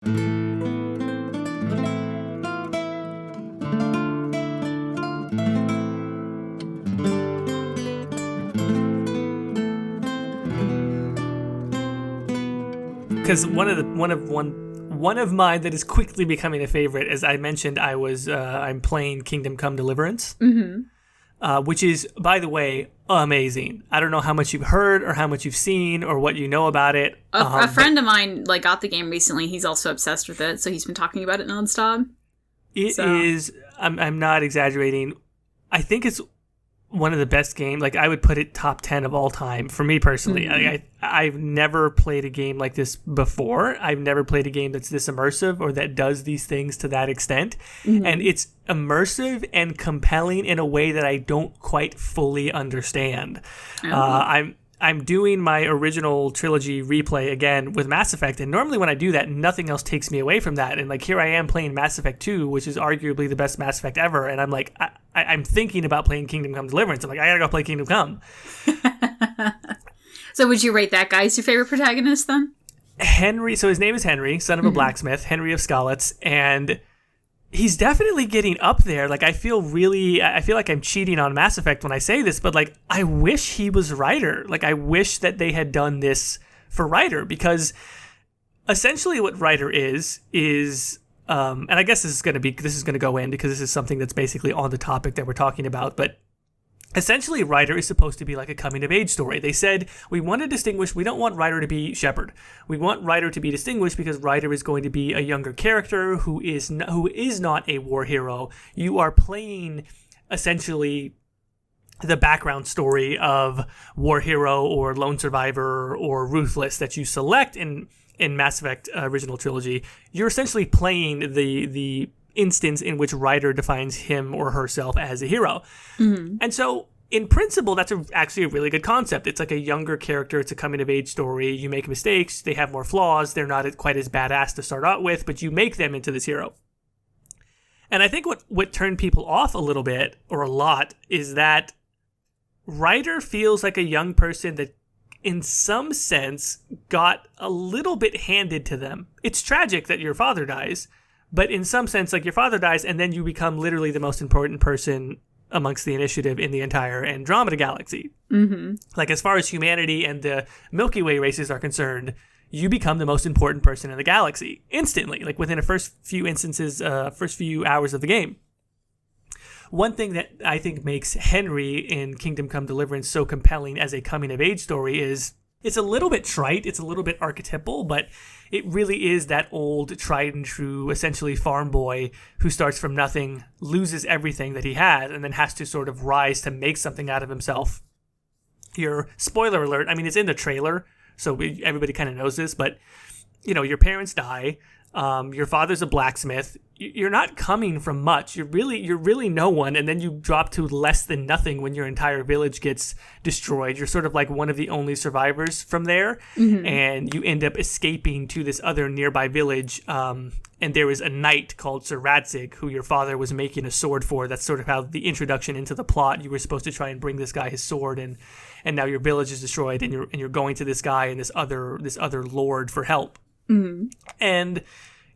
Because one of mine that is quickly becoming a favorite, as I mentioned, I'm playing Kingdom Come Deliverance, which is, by the way, amazing. I don't know how much you've heard or how much you've seen or what you know about it. A friend of mine got the game recently. He's also obsessed with it, so he's been talking about it nonstop. It is. I'm not exaggerating. I think it's one of the best games. Like, I would put it top 10 of all time for me personally. I've never played a game like this before. I've never played a game that's this immersive or that does these things to that extent. And it's immersive and compelling in a way that I don't quite fully understand. I'm doing my original trilogy replay again with Mass Effect, and normally when I do that, nothing else takes me away from that. And like, here I am playing Mass Effect 2, which is arguably the best Mass Effect ever, and I'm like, I'm thinking about playing Kingdom Come Deliverance. I'm like, I gotta go play Kingdom Come. So would you rate that guy as your favorite protagonist then? Henry, so his name is Henry, son of a blacksmith, Henry of Skalitz, and he's definitely getting up there. Like, I feel like I'm cheating on Mass Effect when I say this, but like, I wish he was Ryder. Like, I wish that they had done this for Ryder, because essentially what Ryder is, and I guess this is going to go in because this is something that's basically on the topic that we're talking about, but essentially Ryder is supposed to be like a coming-of-age story. They said, we want to distinguish, we don't want Ryder to be Shepard. We want Ryder to be distinguished because Ryder is going to be a younger character who is not a war hero. You are playing essentially the background story of war hero or lone survivor or ruthless that you select in Mass Effect original trilogy. You're essentially playing the instance in which Ryder defines him or herself as a hero. And so in principle, that's actually a really good concept. It's like a younger character. It's a coming of age story. You make mistakes. They have more flaws. They're not quite as badass to start out with, but you make them into this hero. And I think what turned people off a little bit or a lot is that Ryder feels like a young person that in some sense got a little bit handed to them. It's tragic that your father dies, but in some sense, like, your father dies and then you become literally the most important person amongst the initiative in the entire Andromeda galaxy. Like, as far as humanity and the Milky Way races are concerned, you become the most important person in the galaxy instantly, like within the first few hours of the game. One thing that I think makes Henry in Kingdom Come Deliverance so compelling as a coming-of-age story is it's a little bit trite, it's a little bit archetypal, but it really is that old, tried and true, essentially farm boy who starts from nothing, loses everything that he had, and then has to sort of rise to make something out of himself. Spoiler alert, I mean, it's in the trailer, so everybody kind of knows this, but, you know, your parents die, your father's a blacksmith, you're not coming from much. You're really no one, and then you drop to less than nothing when your entire village gets destroyed. You're sort of like one of the only survivors from there, and you end up escaping to this other nearby village, and there is a knight called Sir Radzig who your father was making a sword for. That's sort of how the introduction into the plot. You were supposed to try and bring this guy his sword, and now your village is destroyed, and you're going to this guy and this other lord for help. And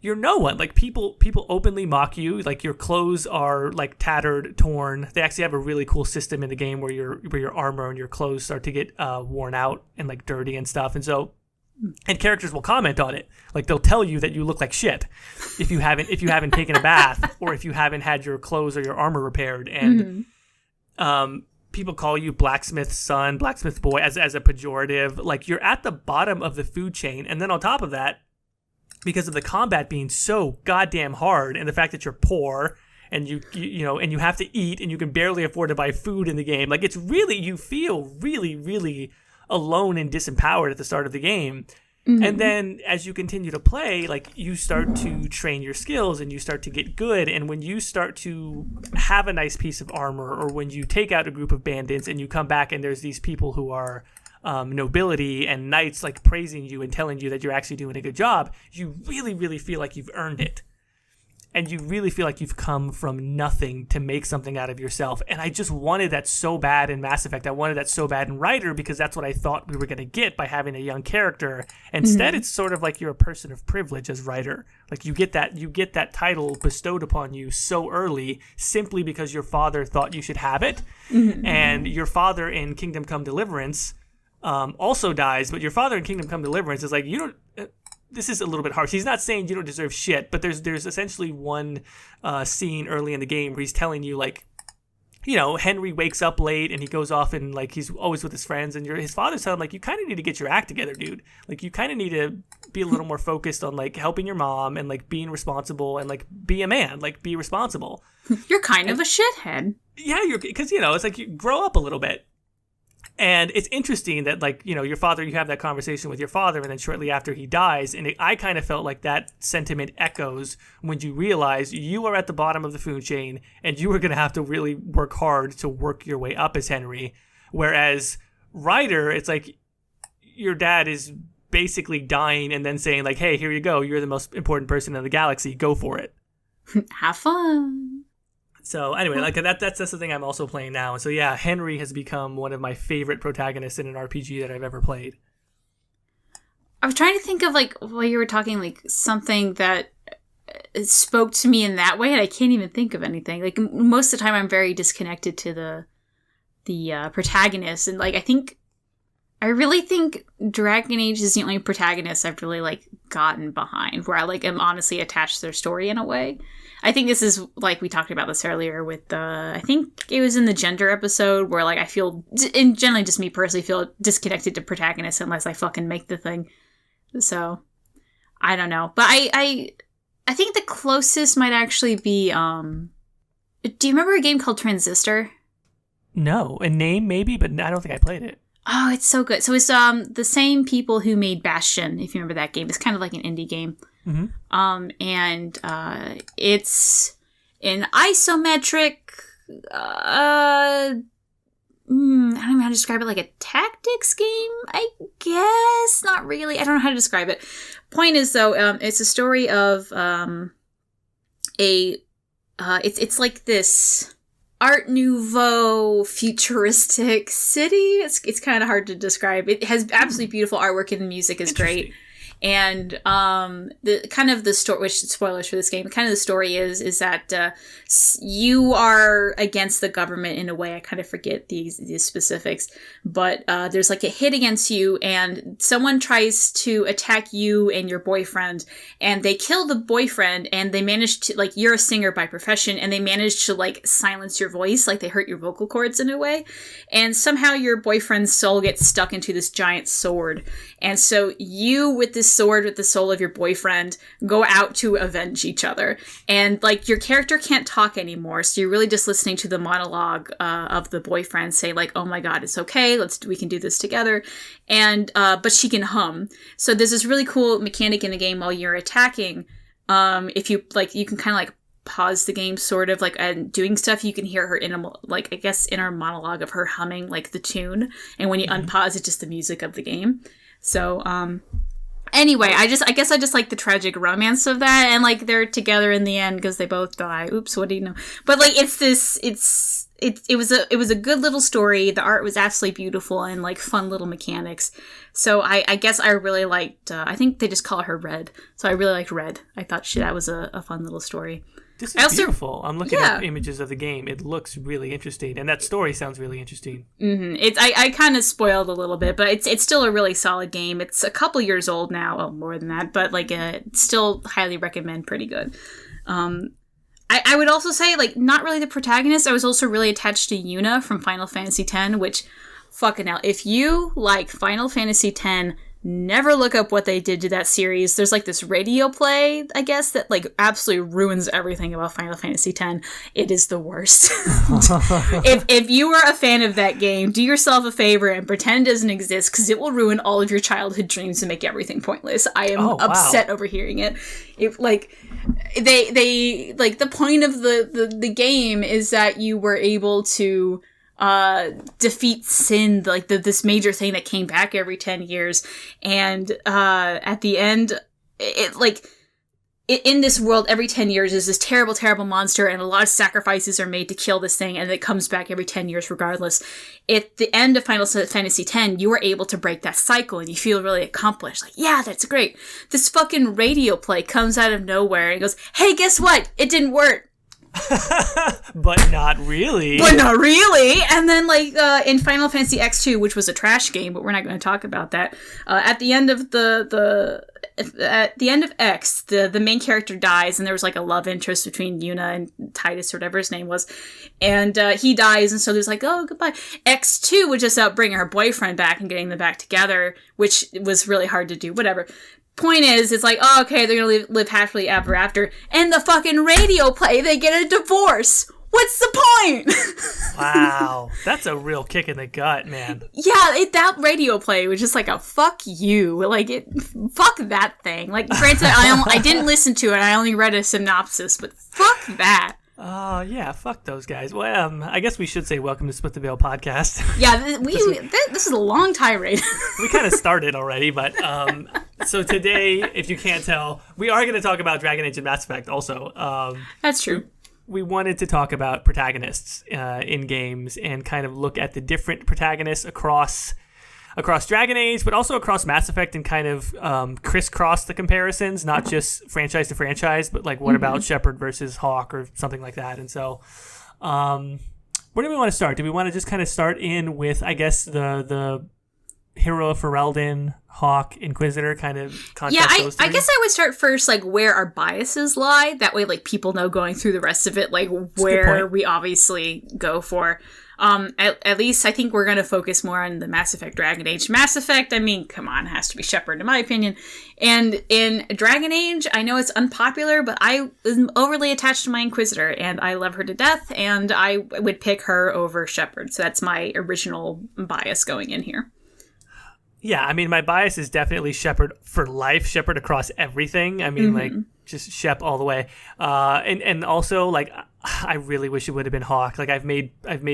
you're no one. Like, people openly mock you. Like, your clothes are like tattered, torn. They actually have a really cool system in the game where your armor and your clothes start to get worn out and like dirty and stuff. And characters will comment on it. Like, they'll tell you that you look like shit if you haven't taken a bath or if you haven't had your clothes or your armor repaired. And people call you blacksmith's son, blacksmith boy as a pejorative. Like, you're at the bottom of the food chain. And then on top of that, because of the combat being so goddamn hard and the fact that you're poor and you have to eat and you can barely afford to buy food in the game, like, it's really, you feel really, really alone and disempowered at the start of the game. And then as you continue to play, like, you start to train your skills and you start to get good. And when you start to have a nice piece of armor, or when you take out a group of bandits and you come back and there's these people who are nobility and knights, like, praising you and telling you that you're actually doing a good job, you really, really feel like you've earned it. and you really feel like you've come from nothing to make something out of yourself. And I just wanted that so bad in Mass Effect. I wanted that so bad in Ryder because that's what I thought we were going to get by having a young character. Instead, it's sort of like you're a person of privilege as Ryder. Like you get that title bestowed upon you so early simply because your father thought you should have it. And your father in Kingdom Come Deliverance also dies, but your father in Kingdom Come Deliverance is like, you don't... this is a little bit harsh. He's not saying you don't deserve shit, but there's essentially one scene early in the game where he's telling you, like, you know, Henry wakes up late and he goes off and, like, he's always with his friends, and his father's telling him, like, you kind of need to get your act together, dude. Like, you kind of need to be a little more focused on, like, helping your mom and, like, being responsible and, like, be a man, like, be responsible. You're kind of a shithead. Yeah, because, you know, it's like you grow up a little bit. And it's interesting that, like, you know, your father, you have that conversation with your father, and then shortly after he dies, and I kind of felt like that sentiment echoes when you realize you are at the bottom of the food chain, and you are going to have to really work hard to work your way up as Henry. Whereas Ryder, it's like your dad is basically dying and then saying, like, hey, here you go. You're the most important person in the galaxy. Go for it. Have fun. So anyway, like that's the thing I'm also playing now. And so yeah, Henry has become one of my favorite protagonists in an RPG that I've ever played. I was trying to think of, like, while you were talking, like, something that spoke to me in that way, and I can't even think of anything. Like, most of the time I'm very disconnected to the protagonist, and, like, I really think Dragon Age is the only protagonist I've really, like, gotten behind, where I, like, am honestly attached to their story in a way. I think this is, like, we talked about this earlier with I think it was in the gender episode, where, like, I feel, and generally just me personally, feel disconnected to protagonists unless I fucking make the thing. So, I don't know. But I think the closest might actually be, do you remember a game called Transistor? No, a name maybe, but I don't think I played it. Oh, it's so good. So it's the same people who made Bastion, if you remember that game. It's kind of like an indie game. Mm-hmm. And it's an isometric, I don't know how to describe it, like a tactics game, I guess? Not really. I don't know how to describe it. Point is, though, it's a story of it's like this Art Nouveau futuristic city. It's kind of hard to describe. It has absolutely beautiful artwork, and the music is great. And the kind of the story, which spoilers for this game, kind of the story is that you are against the government in a way. I kind of forget these specifics, but there's like a hit against you, and someone tries to attack you and your boyfriend, and they kill the boyfriend, and they manage to, like, you're a singer by profession, and they manage to, like, silence your voice, like they hurt your vocal cords in a way, and somehow your boyfriend's soul gets stuck into this giant sword, and so you, with this sword with the soul of your boyfriend, go out to avenge each other. And, like, your character can't talk anymore, so you're really just listening to the monologue of the boyfriend say, like, oh my god, it's okay, we can do this together. And but she can hum. So there's this really cool mechanic in the game while you're attacking. If you, like, you can kind of, like, pause the game, sort of, like, and doing stuff, you can hear her inner monologue of her humming, like, the tune. And when you unpause, it's just the music of the game. So, anyway, I guess I just like the tragic romance of that, and, like, they're together in the end because they both die. Oops, what do you know? But, like, it was a good little story. The art was absolutely beautiful, and, like, fun little mechanics. So I guess I really liked, I think they just call her Red. So I really liked Red. I thought that was a fun little story. This is beautiful. I'm looking at images of the game. It looks really interesting, and that story sounds really interesting. Mm-hmm. I kind of spoiled a little bit, but it's still a really solid game. It's a couple years old now, well, more than that, but, like, still highly recommend. Pretty good. I would also say, like, not really the protagonist. I was also really attached to Yuna from Final Fantasy X, which, fucking hell, if you like Final Fantasy X, never look up what they did to that series. There's, like, this radio play, I guess, that, like, absolutely ruins everything about Final Fantasy X. It is the worst. If you are a fan of that game, do yourself a favor and pretend it doesn't exist, because it will ruin all of your childhood dreams and make everything pointless. I am upset overhearing it. Like, they like, the point of the game is that you were able to defeat sin, like this major thing that came back every 10 years, and at the end, it, like, in this world, every 10 years is this terrible, terrible monster, and a lot of sacrifices are made to kill this thing, and it comes back every 10 years regardless. At the end of Final Fantasy X, you were able to break that cycle, and you feel really accomplished. Like, yeah, that's great. This fucking radio play comes out of nowhere, and goes, hey, guess what? It didn't work. But not really. And then, like, in Final Fantasy X2, which was a trash game, but we're not going to talk about that. At the end of at the end of X, the main character dies, and there was like a love interest between Yuna and Titus, or whatever his name was, and he dies, and so there's like, oh, goodbye. X2 was just about bringing her boyfriend back and getting them back together, which was really hard to do. Whatever. Point is, it's like, oh, okay, they're gonna live happily ever after, and the fucking radio play, they get a divorce. What's the point? Wow, that's a real kick in the gut, man. Yeah, that radio play was just like a fuck you. Like, fuck that thing. Like, granted, I didn't listen to it. I only read a synopsis, but fuck that. Oh, yeah, fuck those guys. Well, I guess we should say welcome to Split the Veil podcast. Yeah, this is a long tirade. We kind of started already, but so today, if you can't tell, we are going to talk about Dragon Age and Mass Effect also. That's true. We wanted to talk about protagonists in games and kind of look at the different protagonists across Dragon Age, but also across Mass Effect, and kind of crisscross the comparisons, not just franchise to franchise, but like what about Shepard versus Hawke or something like that. And so where do we want to start? Do we want to just kind of start in with, I guess, the Hero of Ferelden, Hawke, Inquisitor, kind of contrast those three? I guess I would start first, like, where our biases lie. That way, like, people know going through the rest of it, like, where we obviously go for. At least I think we're going to focus more on the Mass Effect Dragon Age. Mass Effect, I mean, come on, has to be Shepard, in my opinion. And in Dragon Age, I know it's unpopular, but I am overly attached to my Inquisitor, and I love her to death, and I would pick her over Shepard. So that's my original bias going in here. Yeah, I mean, my bias is definitely Shepard for life, Shepard across everything. I mean, like, just Shep all the way. And also, like, I really wish it would have been Hawke. Like, I've made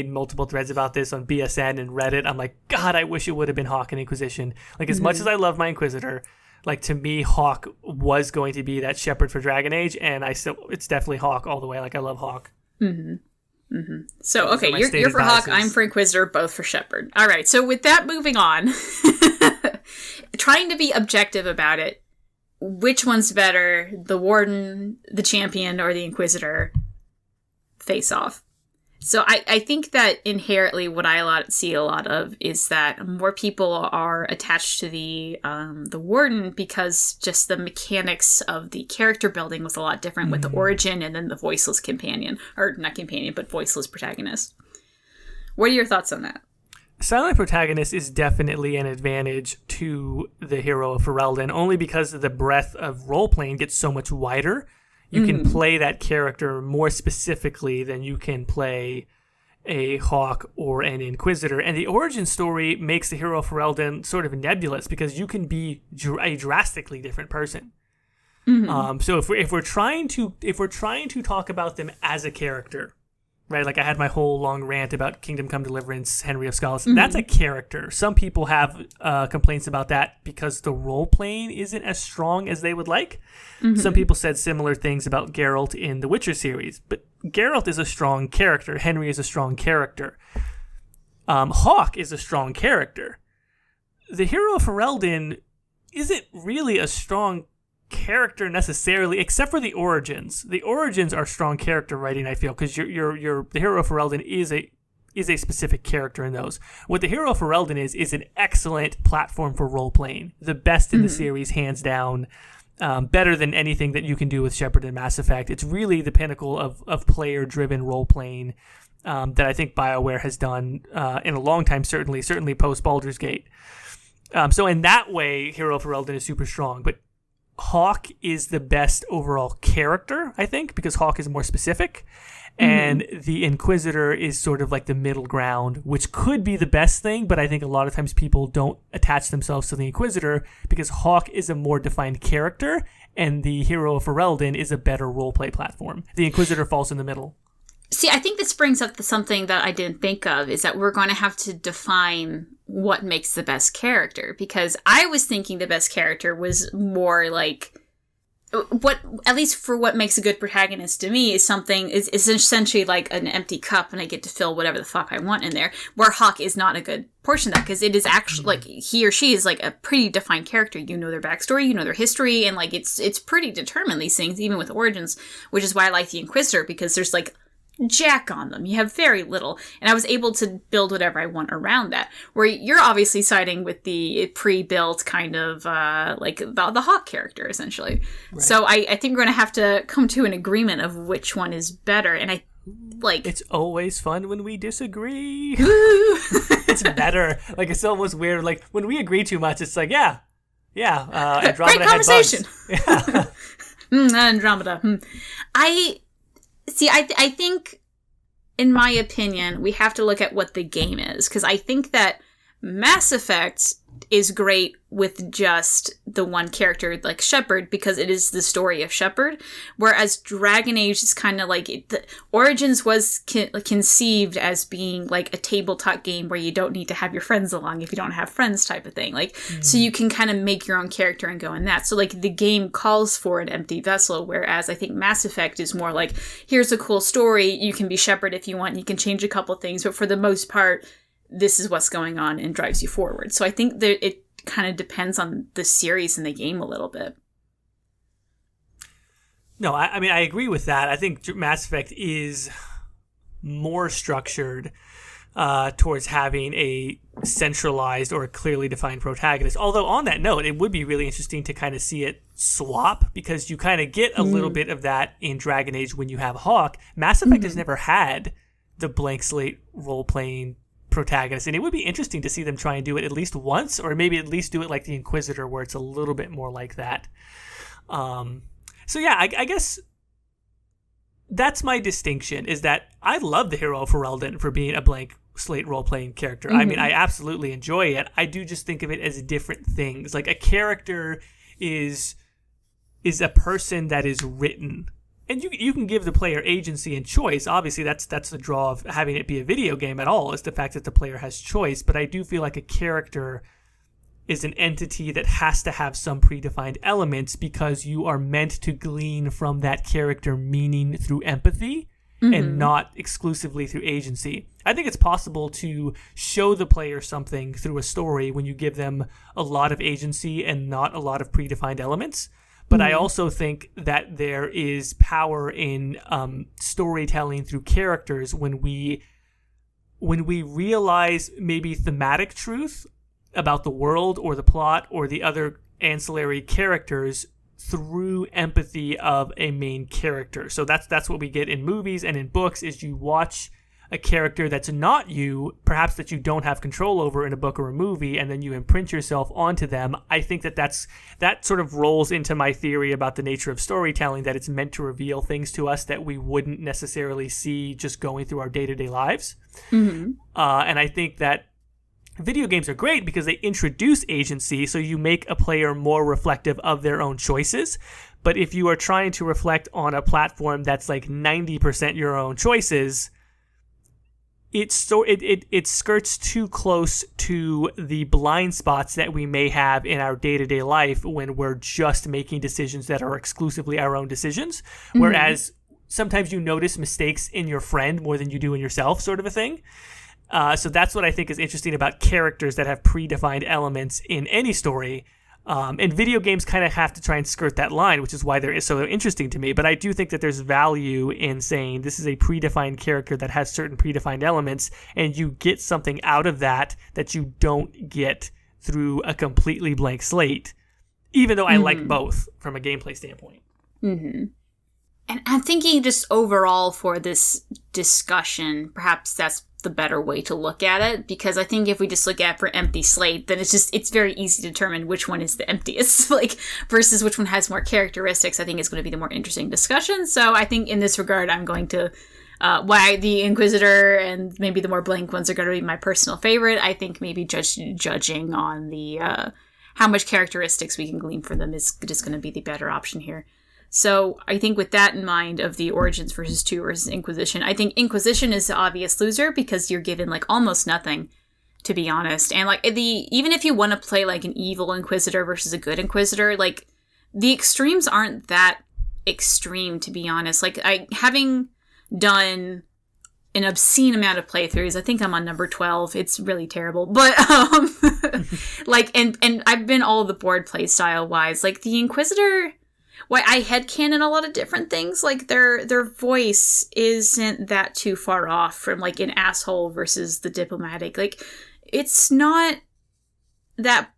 multiple threads about this on BSN and Reddit. I'm like, God, I wish it would have been Hawke in Inquisition. Like, as much as I love my Inquisitor, like, to me, Hawke was going to be that Shepard for Dragon Age, and it's definitely Hawke all the way. Like, I love Hawke. So, okay, you're for Hawke, I'm for Inquisitor, both for Shepard. All right, so with that, moving on, trying to be objective about it, which one's better, the Warden, the Champion, or the Inquisitor? Face off. So I think that inherently what I see a lot of is that more people are attached to the Warden because just the mechanics of the character building was a lot different with the Origin and then the voiceless companion, or not companion, but voiceless protagonist. What are your thoughts on that? Silent Protagonist is definitely an advantage to the Hero of Ferelden, only because the breadth of role-playing gets so much wider. You can play that character more specifically than you can play a Hawke or an Inquisitor. And the origin story makes the Hero of Ferelden sort of nebulous because you can be a drastically different person. So if we're trying to talk about them as a character, right? Like I had my whole long rant about Kingdom Come Deliverance, Henry of Ghildirthalen. That's a character. Some people have complaints about that because the role playing isn't as strong as they would like. Some people said similar things about Geralt in the Witcher series, but Geralt is a strong character. Henry is a strong character. Hawke is a strong character. The Hero of Ferelden isn't really a strong character necessarily, except for the origins. The origins are strong character writing, I feel, because the Hero of Ferelden is a specific character in those. What the Hero of Ferelden is an excellent platform for role playing, the best in the series, hands down. Better than anything that you can do with Shepard and Mass Effect. It's really the pinnacle of player driven role playing that I think BioWare has done in a long time. Certainly post Baldur's Gate. So in that way, Hero of Ferelden is super strong, but Hawke is the best overall character, I think, because Hawke is more specific, and the Inquisitor is sort of like the middle ground, which could be the best thing, but I think a lot of times people don't attach themselves to the Inquisitor because Hawke is a more defined character, and the Hero of Ferelden is a better roleplay platform. The Inquisitor falls in the middle. See, I think this brings up something that I didn't think of, is that we're going to have to define what makes the best character, because I was thinking the best character was more like what, at least for what makes a good protagonist to me, is essentially like an empty cup, and I get to fill whatever the fuck I want in there. Where Hawk is not a good portion of that, because it is actually like he or she is like a pretty defined character. You know their backstory, you know their history, and like it's pretty determined, these things, even with Origins, which is why I like the Inquisitor, because there's like jack on them. You have very little, and I was able to build whatever I want around that. Where you're obviously siding with the pre-built kind of like the Hawk character, essentially. Right. So I think we're gonna have to come to an agreement of which one is better. And I like, it's always fun when we disagree. It's better. Like, it's almost weird. Like, when we agree too much, it's like, Andromeda great conversation. Had bugs. Andromeda. I think, in my opinion, we have to look at what the game is, because I think that Mass Effect is great with just the one character, like Shepard, because it is the story of Shepard, whereas Dragon Age is kind of like, the Origins was conceived as being like a tabletop game where you don't need to have your friends along if you don't have friends, type of thing. Like, so you can kind of make your own character and go in that. So like the game calls for an empty vessel, whereas I think Mass Effect is more like, here's a cool story, you can be Shepard if you want, you can change a couple things, but for the most part, this is what's going on and drives you forward. So I think that it kind of depends on the series and the game a little bit. No, I mean, I agree with that. I think Mass Effect is more structured towards having a centralized or a clearly defined protagonist. Although on that note, it would be really interesting to kind of see it swap, because you kind of get a little bit of that in Dragon Age when you have Hawk. Mass Effect has never had the blank slate role-playing protagonist, and it would be interesting to see them try and do it at least once, or maybe at least do it like the Inquisitor, where it's a little bit more like that. So yeah, I guess that's my distinction, is that I love the hero of Ferelden for being a blank slate role-playing character. I mean, I absolutely enjoy it. I do just think of it as different things. Like, a character is a person that is written, and you can give the player agency and choice. Obviously, that's the draw of having it be a video game at all, is the fact that the player has choice. But I do feel like a character is an entity that has to have some predefined elements, because you are meant to glean from that character meaning through empathy and not exclusively through agency. I think it's possible to show the player something through a story when you give them a lot of agency and not a lot of predefined elements. But I also think that there is power in storytelling through characters when we realize maybe thematic truth about the world or the plot or the other ancillary characters through empathy of a main character. So that's what we get in movies and in books, is you watch a character that's not you, perhaps that you don't have control over in a book or a movie, and then you imprint yourself onto them. I think that sort of rolls into my theory about the nature of storytelling, that it's meant to reveal things to us that we wouldn't necessarily see just going through our day-to-day lives. And I think that video games are great because they introduce agency, so you make a player more reflective of their own choices. But if you are trying to reflect on a platform that's like 90% your own choices, it skirts too close to the blind spots that we may have in our day-to-day life when we're just making decisions that are exclusively our own decisions. Whereas sometimes you notice mistakes in your friend more than you do in yourself, sort of a thing. So that's what I think is interesting about characters that have predefined elements in any story. And video games kind of have to try and skirt that line, which is why they're so interesting to me. But I do think that there's value in saying this is a predefined character that has certain predefined elements, and you get something out of that you don't get through a completely blank slate, even though I like both from a gameplay standpoint. And I'm thinking just overall for this discussion, perhaps that's the better way to look at it, because I think if we just look at it for empty slate, then it's very easy to determine which one is the emptiest, like, versus which one has more characteristics. I think it's going to be the more interesting discussion. So I think in this regard, I'm going to why the Inquisitor and maybe the more blank ones are going to be my personal favorite. I think maybe judging on the how much characteristics we can glean from them is just going to be the better option here. So I think with that in mind, of the Origins versus 2 versus Inquisition, I think Inquisition is the obvious loser because you're given like almost nothing, to be honest. And like even if you want to play like an evil Inquisitor versus a good Inquisitor, like the extremes aren't that extreme, to be honest. Like, having done an obscene amount of playthroughs, I think I'm on number 12. It's really terrible. But, like, and I've been all the board play style wise. Like, the Inquisitor, I headcanon a lot of different things. Like, their voice isn't that too far off from, like, an asshole versus the diplomatic. Like, it's not that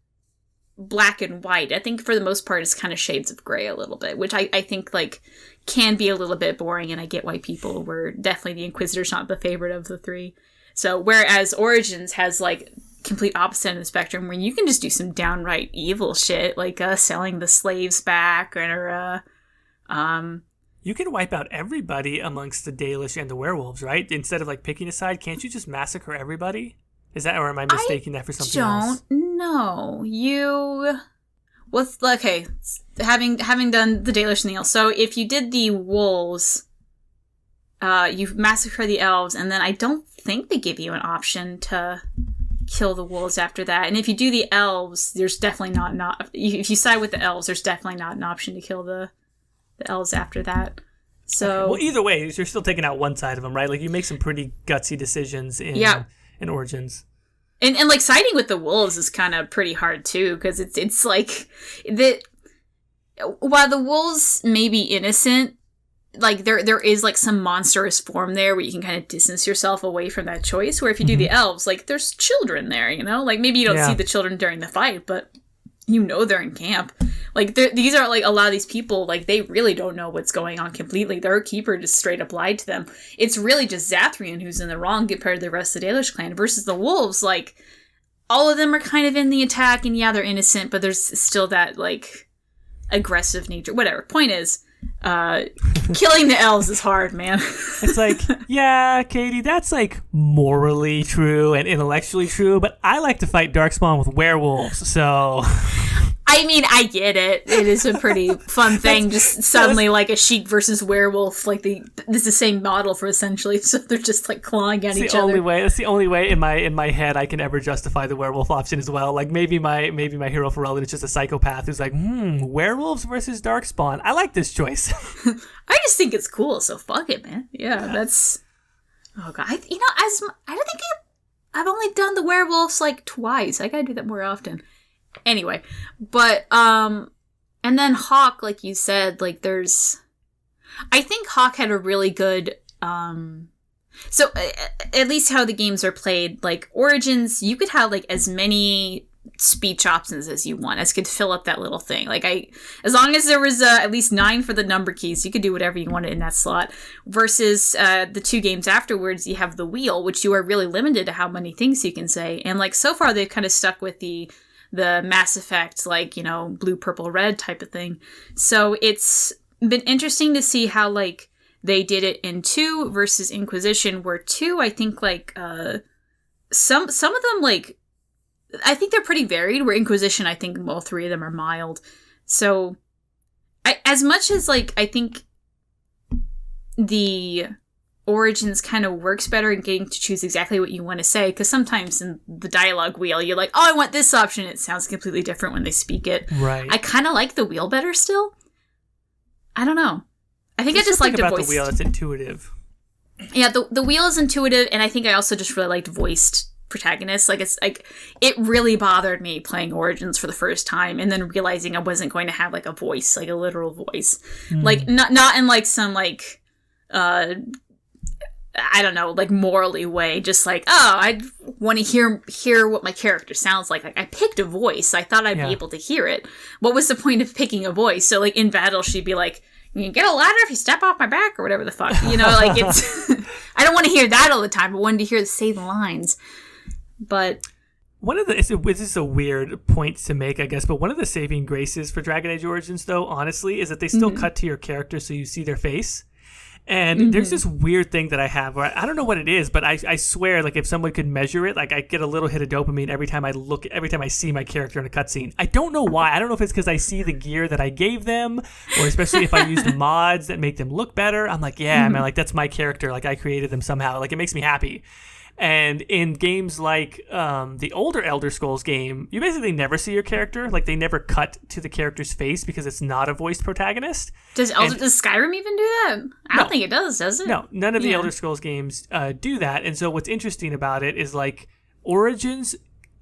black and white. I think for the most part it's kind of shades of gray a little bit, which I think like can be a little bit boring, and I get why people were definitely the Inquisitor's not the favorite of the three. So whereas Origins has like complete opposite end of the spectrum where you can just do some downright evil shit like selling the slaves back or you can wipe out everybody amongst the Dalish and the werewolves, right? Instead of like picking a side, can't you just massacre everybody? Is that, or am I mistaking that for something else? No, okay, having done the Dalish and the elves. So if you did the wolves, you massacre the elves, and then I don't think they give you an option to kill the wolves after that. And if you do the elves, there's definitely not if you side with the elves, there's definitely not an option to kill the elves after that. So okay. Well, either way, you're still taking out one side of them, right? Like you make some pretty gutsy decisions in Origins. And like siding with the wolves is kind of pretty hard too, because it's like that. While the wolves may be innocent, like there is like some monstrous form there where you can kind of distance yourself away from that choice. Where if you do the elves, like there's children there, you know, like maybe you don't see the children during the fight, but you know they're in camp. Like these are like a lot of these people, like they really don't know what's going on completely. Their keeper just straight up lied to them. It's really just Zathrian who's in the wrong compared to the rest of the Dalish clan versus the wolves. Like all of them are kind of in the attack, and yeah, they're innocent, but there's still that like aggressive nature. Whatever. Point is, killing the elves is hard, man. It's like, yeah, Caitie, that's like morally true and intellectually true, but I like to fight Darkspawn with werewolves, so I mean, I get it. It is a pretty fun thing. Just suddenly, like a sheep versus werewolf, like this is the same model for essentially. So they're just like clawing at each other. That's the only way in my head I can ever justify the werewolf option as well. Like maybe my hero for Roland is just a psychopath who's like, werewolves versus Darkspawn. I like this choice. I just think it's cool. So fuck it, man. Yeah. That's. Oh god, I don't think I've only done the werewolves like twice. I gotta do that more often. Anyway, but, and then Hawk, like you said, like I think Hawk had a really good, so at least how the games are played, like Origins, you could have like as many speech options as you want, as could fill up that little thing. Like as long as there was at least 9 for the number keys, you could do whatever you wanted in that slot. Versus the 2 games afterwards, you have the wheel, which you are really limited to how many things you can say. And like so far, they've kind of stuck with the Mass Effect, like, you know, blue, purple, red type of thing. So it's been interesting to see how, like, they did it in 2 versus Inquisition, where 2, I think, like, some of them, like, I think they're pretty varied, where Inquisition, I think all 3 of them are mild. So, as much as, like, I think the Origins kind of works better in getting to choose exactly what you want to say, because sometimes in the dialogue wheel you're like, oh, I want this option, it sounds completely different when they speak it. Right. I kind of like the wheel better still. I don't know. I think I just like the voice. The wheel, it's intuitive. Yeah, the wheel is intuitive, and I think I also just really liked voiced protagonists. Like, it's like, it really bothered me playing Origins for the first time and then realizing I wasn't going to have like a voice, like a literal voice. Like not in like some like I don't know, like morally way, just like, oh, I want to hear what my character sounds like. Like I picked a voice. I thought I'd be able to hear it. What was the point of picking a voice? So like in battle, she'd be like, you can get a ladder if you step off my back or whatever the fuck, you know, like it's, I don't want to hear that all the time, but wanted to hear say the lines. But this is a weird point to make, I guess, but one of the saving graces for Dragon Age Origins, though, honestly, is that they still cut to your character so you see their face. And there's this weird thing that I have where I don't know what it is, but I swear, like if someone could measure it, like I get a little hit of dopamine every time I see my character in a cutscene. I don't know why. I don't know if it's because I see the gear that I gave them, or especially if I used mods that make them look better. I'm like, yeah, man, like that's my character. Like I created them somehow. Like it makes me happy. And in games like the older Elder Scrolls game, you basically never see your character. Like, they never cut to the character's face because it's not a voiced protagonist. Does Skyrim even do that? I don't think it does it? No, none of the Elder Scrolls games do that. And so what's interesting about it is, like, Origins,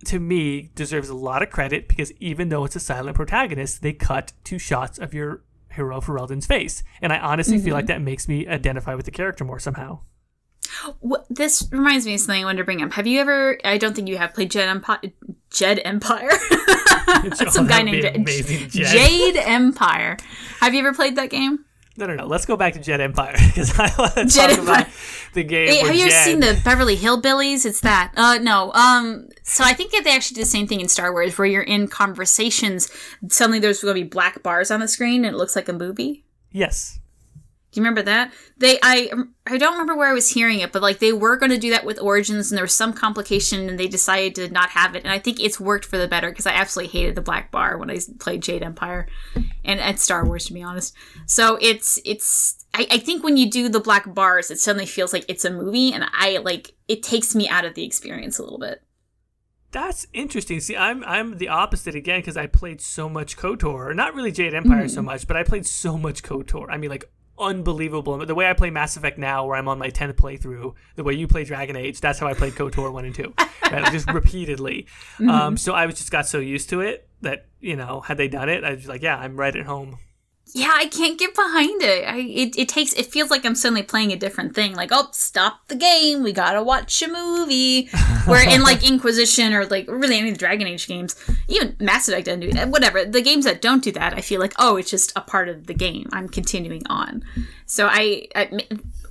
to me, deserves a lot of credit because even though it's a silent protagonist, they cut to shots of your hero Ferelden's face. And I honestly feel like that makes me identify with the character more somehow. This reminds me of something I wanted to bring up. Have you ever, I don't think you have played Jed Empire. That's some guy named Jade Empire. Have you ever played that game? No. Let's go back to Jed Empire because I want to talk about the game. Hey, have you ever seen the Beverly Hillbillies? It's that. No. So I think that they actually did the same thing in Star Wars where you're in conversations. Suddenly there's going to be black bars on the screen and it looks like a movie. Yes. Do you remember that? I don't remember where I was hearing it, but like they were going to do that with Origins, and there was some complication, and they decided to not have it. And I think it's worked for the better because I absolutely hated the black bar when I played Jade Empire, and at Star Wars, to be honest. So I think when you do the black bars, it suddenly feels like it's a movie, and it takes me out of the experience a little bit. That's interesting. See, I'm the opposite again because I played so much KOTOR, not really Jade Empire so much, but I played so much KOTOR. I mean, like, unbelievable. The way I play Mass Effect now, where I'm on my 10th playthrough, the way you play Dragon Age, that's how I played KOTOR 1 and 2. Right? Just repeatedly. So I just got so used to it that, had they done it, I was like, yeah, I'm right at home. Yeah, I can't get behind it. It feels like I'm suddenly playing a different thing. Like, oh, stop the game. We gotta watch a movie. Where in like Inquisition or like really any of the Dragon Age games, even Mass Effect doesn't do that. Whatever. The games that don't do that, I feel like, oh, it's just a part of the game. I'm continuing on. So I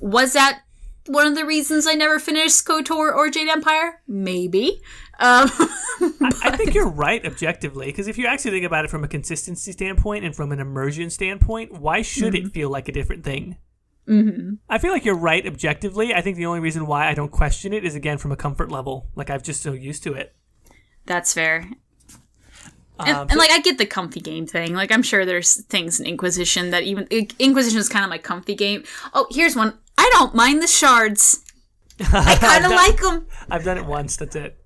was that one of the reasons I never finished KOTOR or Jade Empire? Maybe. I think you're right objectively, because if you actually think about it from a consistency standpoint and from an immersion standpoint, why should it feel like a different thing? I feel like you're right objectively. I think the only reason why I don't question it is, again, from a comfort level. Like, I'm just so used to it. That's fair. And like, I get the comfy game thing. Like, I'm sure there's things in Inquisition that Inquisition is kind of my comfy game. Oh, here's one. I don't mind the shards. I kind of like them. I've done it once. That's it.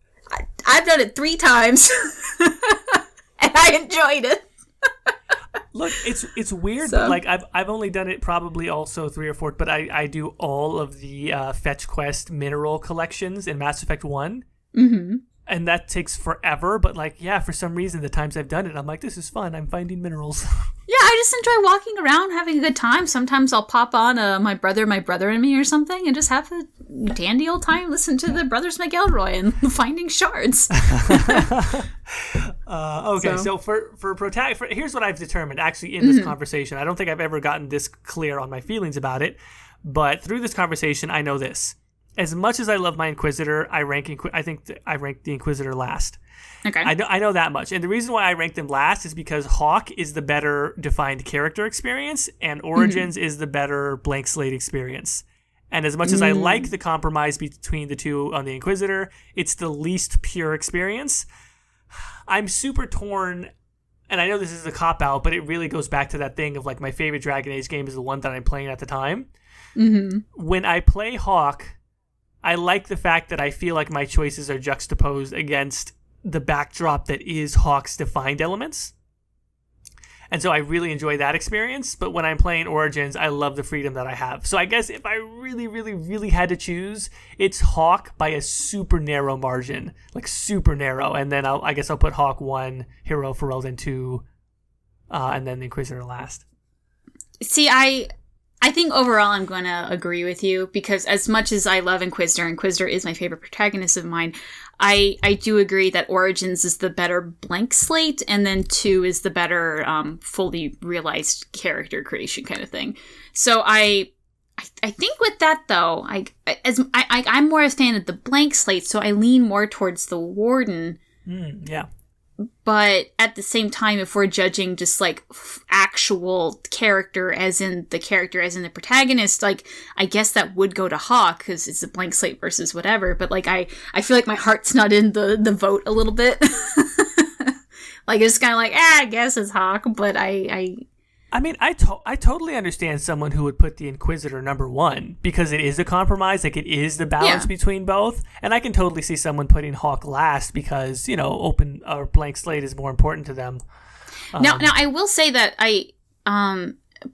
I've done it 3 times, and I enjoyed it. Look, it's weird, but like I've only done it probably also 3 or 4, but I do all of the fetch quest mineral collections in Mass Effect 1, and that takes forever. But like, yeah, for some reason, the times I've done it, I'm like, this is fun. I'm finding minerals. Yeah, I just enjoy walking around, having a good time. Sometimes I'll pop on My Brother and Me or something and just have a dandy old time, listen to the Brothers McElroy and finding shards. Okay, so for here's what I've determined actually in this conversation. I don't think I've ever gotten this clear on my feelings about it, but through this conversation, I know this. As much as I love my Inquisitor, I think I rank the Inquisitor last. Okay. I know that much. And the reason why I rank them last is because Hawk is the better defined character experience and Origins is the better blank slate experience. And as much as I like the compromise between the two on the Inquisitor, it's the least pure experience. I'm super torn, and I know this is a cop-out, but it really goes back to that thing of like my favorite Dragon Age game is the one that I'm playing at the time. When I play Hawk, I like the fact that I feel like my choices are juxtaposed against the backdrop that is Hawk's defined elements. And so I really enjoy that experience. But when I'm playing Origins, I love the freedom that I have. So I guess if I really, really, really had to choose, it's Hawk by a super narrow margin. Like super narrow. And then I guess I'll put Hawk 1, Hero Ferelden 2, and then the Inquisitor last. See, I think overall I'm going to agree with you because as much as I love Inquisitor is my favorite protagonist of mine, I do agree that Origins is the better blank slate and then 2 is the better fully realized character creation kind of thing. So I think with that though, I'm more a fan of the blank slate, so I lean more towards the Warden. Yeah. But at the same time, if we're judging just like actual character as in the protagonist, like I guess that would go to Hawk because it's a blank slate versus whatever. But like I feel like my heart's not in the vote a little bit. Like it's kind of like I guess it's Hawk, but I I mean, I totally understand someone who would put the Inquisitor number 1 because it is a compromise, like it is the balance between both. And I can totally see someone putting Hawk last because, open or blank slate is more important to them. Now I will say that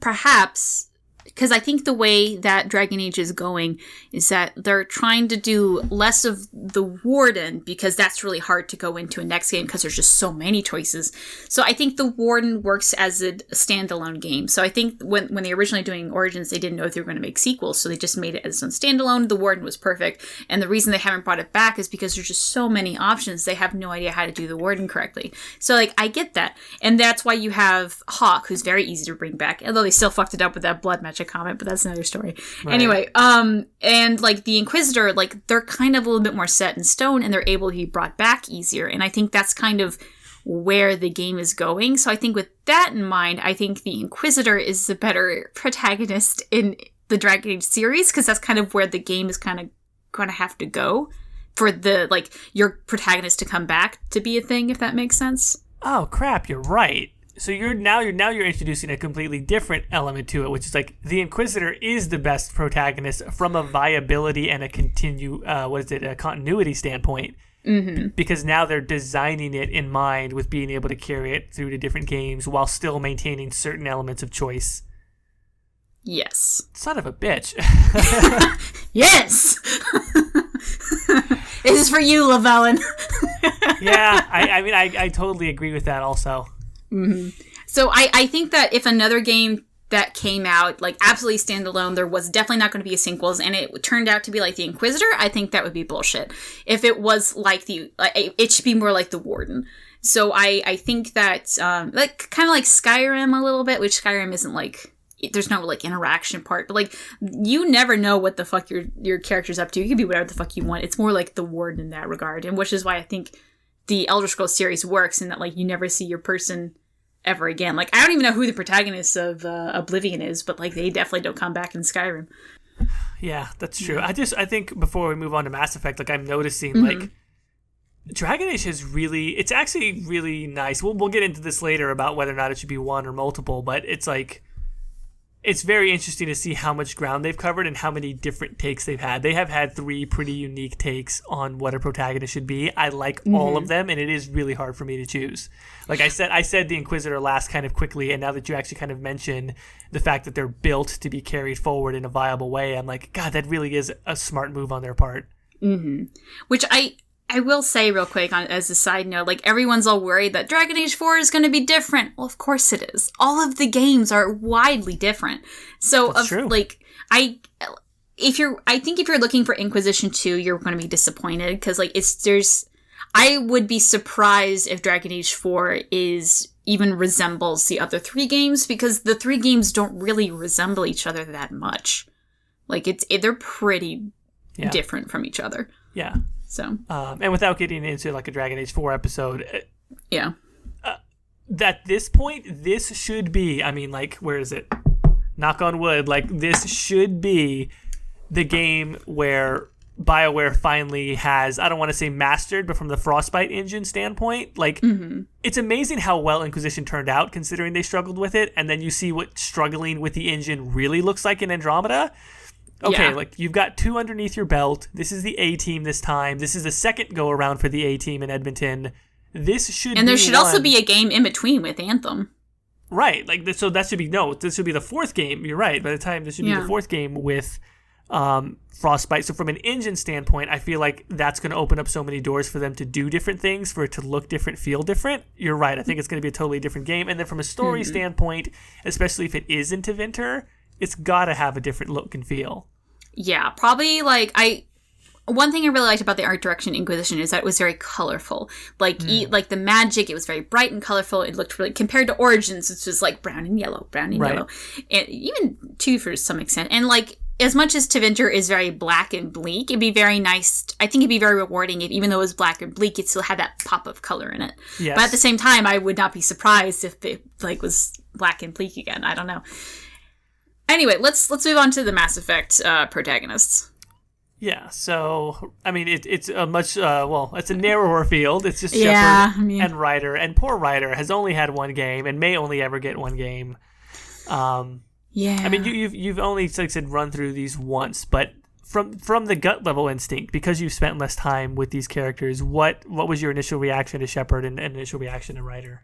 perhaps, because I think the way that Dragon Age is going is that they're trying to do less of the Warden because that's really hard to go into a next game because there's just so many choices. So I think the Warden works as a standalone game. So I think when they originally doing Origins, they didn't know if they were going to make sequels. So they just made it as a standalone. The Warden was perfect. And the reason they haven't brought it back is because there's just so many options. They have no idea how to do the Warden correctly. So I get that. And that's why you have Hawk, who's very easy to bring back. Although they still fucked it up with that blood magic comment, but that's another story. Right. Anyway, and the Inquisitor, they're kind of a little bit more set in stone and they're able to be brought back easier. And I think that's kind of where the game is going. So I think with that in mind, I think the Inquisitor is the better protagonist in the Dragon Age series because that's kind of where the game is kind of going to have to go for the, your protagonist to come back to be a thing, if that makes sense. Oh, crap, you're right. So you're introducing a completely different element to it, which is the Inquisitor is the best protagonist from a viability and a continuity standpoint. Mm-hmm. Because now they're designing it in mind with being able to carry it through to different games while still maintaining certain elements of choice. Yes. Son of a bitch. Yes. This is for you, Lavellen. Yeah, I totally agree with that also. Mm-hmm. So I think that if another game that came out absolutely standalone, there was definitely not going to be a sequels, and it turned out to be like the Inquisitor, I think that would be bullshit. If it was it should be more like the Warden. So I think that kind of like Skyrim a little bit, which Skyrim isn't there's no interaction part, but you never know what the fuck your character's up to. You can be whatever the fuck you want. It's more like the Warden in that regard, and which is why I think the Elder Scrolls series works in that you never see your person ever again. I don't even know who the protagonist of Oblivion is, but they definitely don't come back in Skyrim. Yeah, that's true. I think before we move on to Mass Effect, I'm noticing Dragon Age it's actually really nice. We'll get into this later about whether or not it should be one or multiple, but it's it's very interesting to see how much ground they've covered and how many different takes they've had. They have had 3 pretty unique takes on what a protagonist should be. I like all of them, and it is really hard for me to choose. I said the Inquisitor last kind of quickly, and now that you actually kind of mention the fact that they're built to be carried forward in a viable way, I'm God, that really is a smart move on their part. Mm-hmm. Which I will say real quick as a side note, everyone's all worried that Dragon Age 4 is going to be different. Well, of course it is. All of the games are widely different. So, that's true. I think if you're looking for Inquisition 2, you're going to be disappointed because I would be surprised if Dragon Age 4 even resembles the other 3 games because the 3 games don't really resemble each other that much. They're pretty different from each other. Yeah. So, and without getting into a Dragon Age 4 episode, yeah, at this point, this should be, where is it? Knock on wood, this should be the game where BioWare finally has, I don't want to say mastered, but from the Frostbite engine standpoint, it's amazing how well Inquisition turned out considering they struggled with it, and then you see what struggling with the engine really looks like in Andromeda. Okay, you've got 2 underneath your belt. This is the A-team this time. This is the second go-around for the A-team in Edmonton. This should And there should also be a game in between with Anthem. Right. So that should be, this should be the 4th game. You're right. By the time this should be the 4th game with Frostbite. So from an engine standpoint, I feel like that's going to open up so many doors for them to do different things, for it to look different, feel different. You're right. I think it's going to be a totally different game. And then from a story standpoint, especially if it is into Winter, it's got to have a different look and feel. Yeah, probably one thing I really liked about the art direction Inquisition is that it was very colorful. The magic, it was very bright and colorful. It looked really, compared to Origins, which was brown and yellow, yellow. And even 2 for some extent. And as much as Tevinter is very black and bleak, it'd be very nice. I think it'd be very rewarding if, even though it was black and bleak, it still had that pop of color in it. Yes. But at the same time, I would not be surprised if it was black and bleak again. I don't know. Anyway, let's move on to the Mass Effect protagonists. Yeah, so, it's a much, it's a narrower field. It's just Shepard and Ryder. And poor Ryder has only had 1 game and may only ever get 1 game. Yeah. I mean, you've only, like I said, run through these once, but from the gut level instinct, because you've spent less time with these characters, what was your initial reaction to Shepard and initial reaction to Ryder?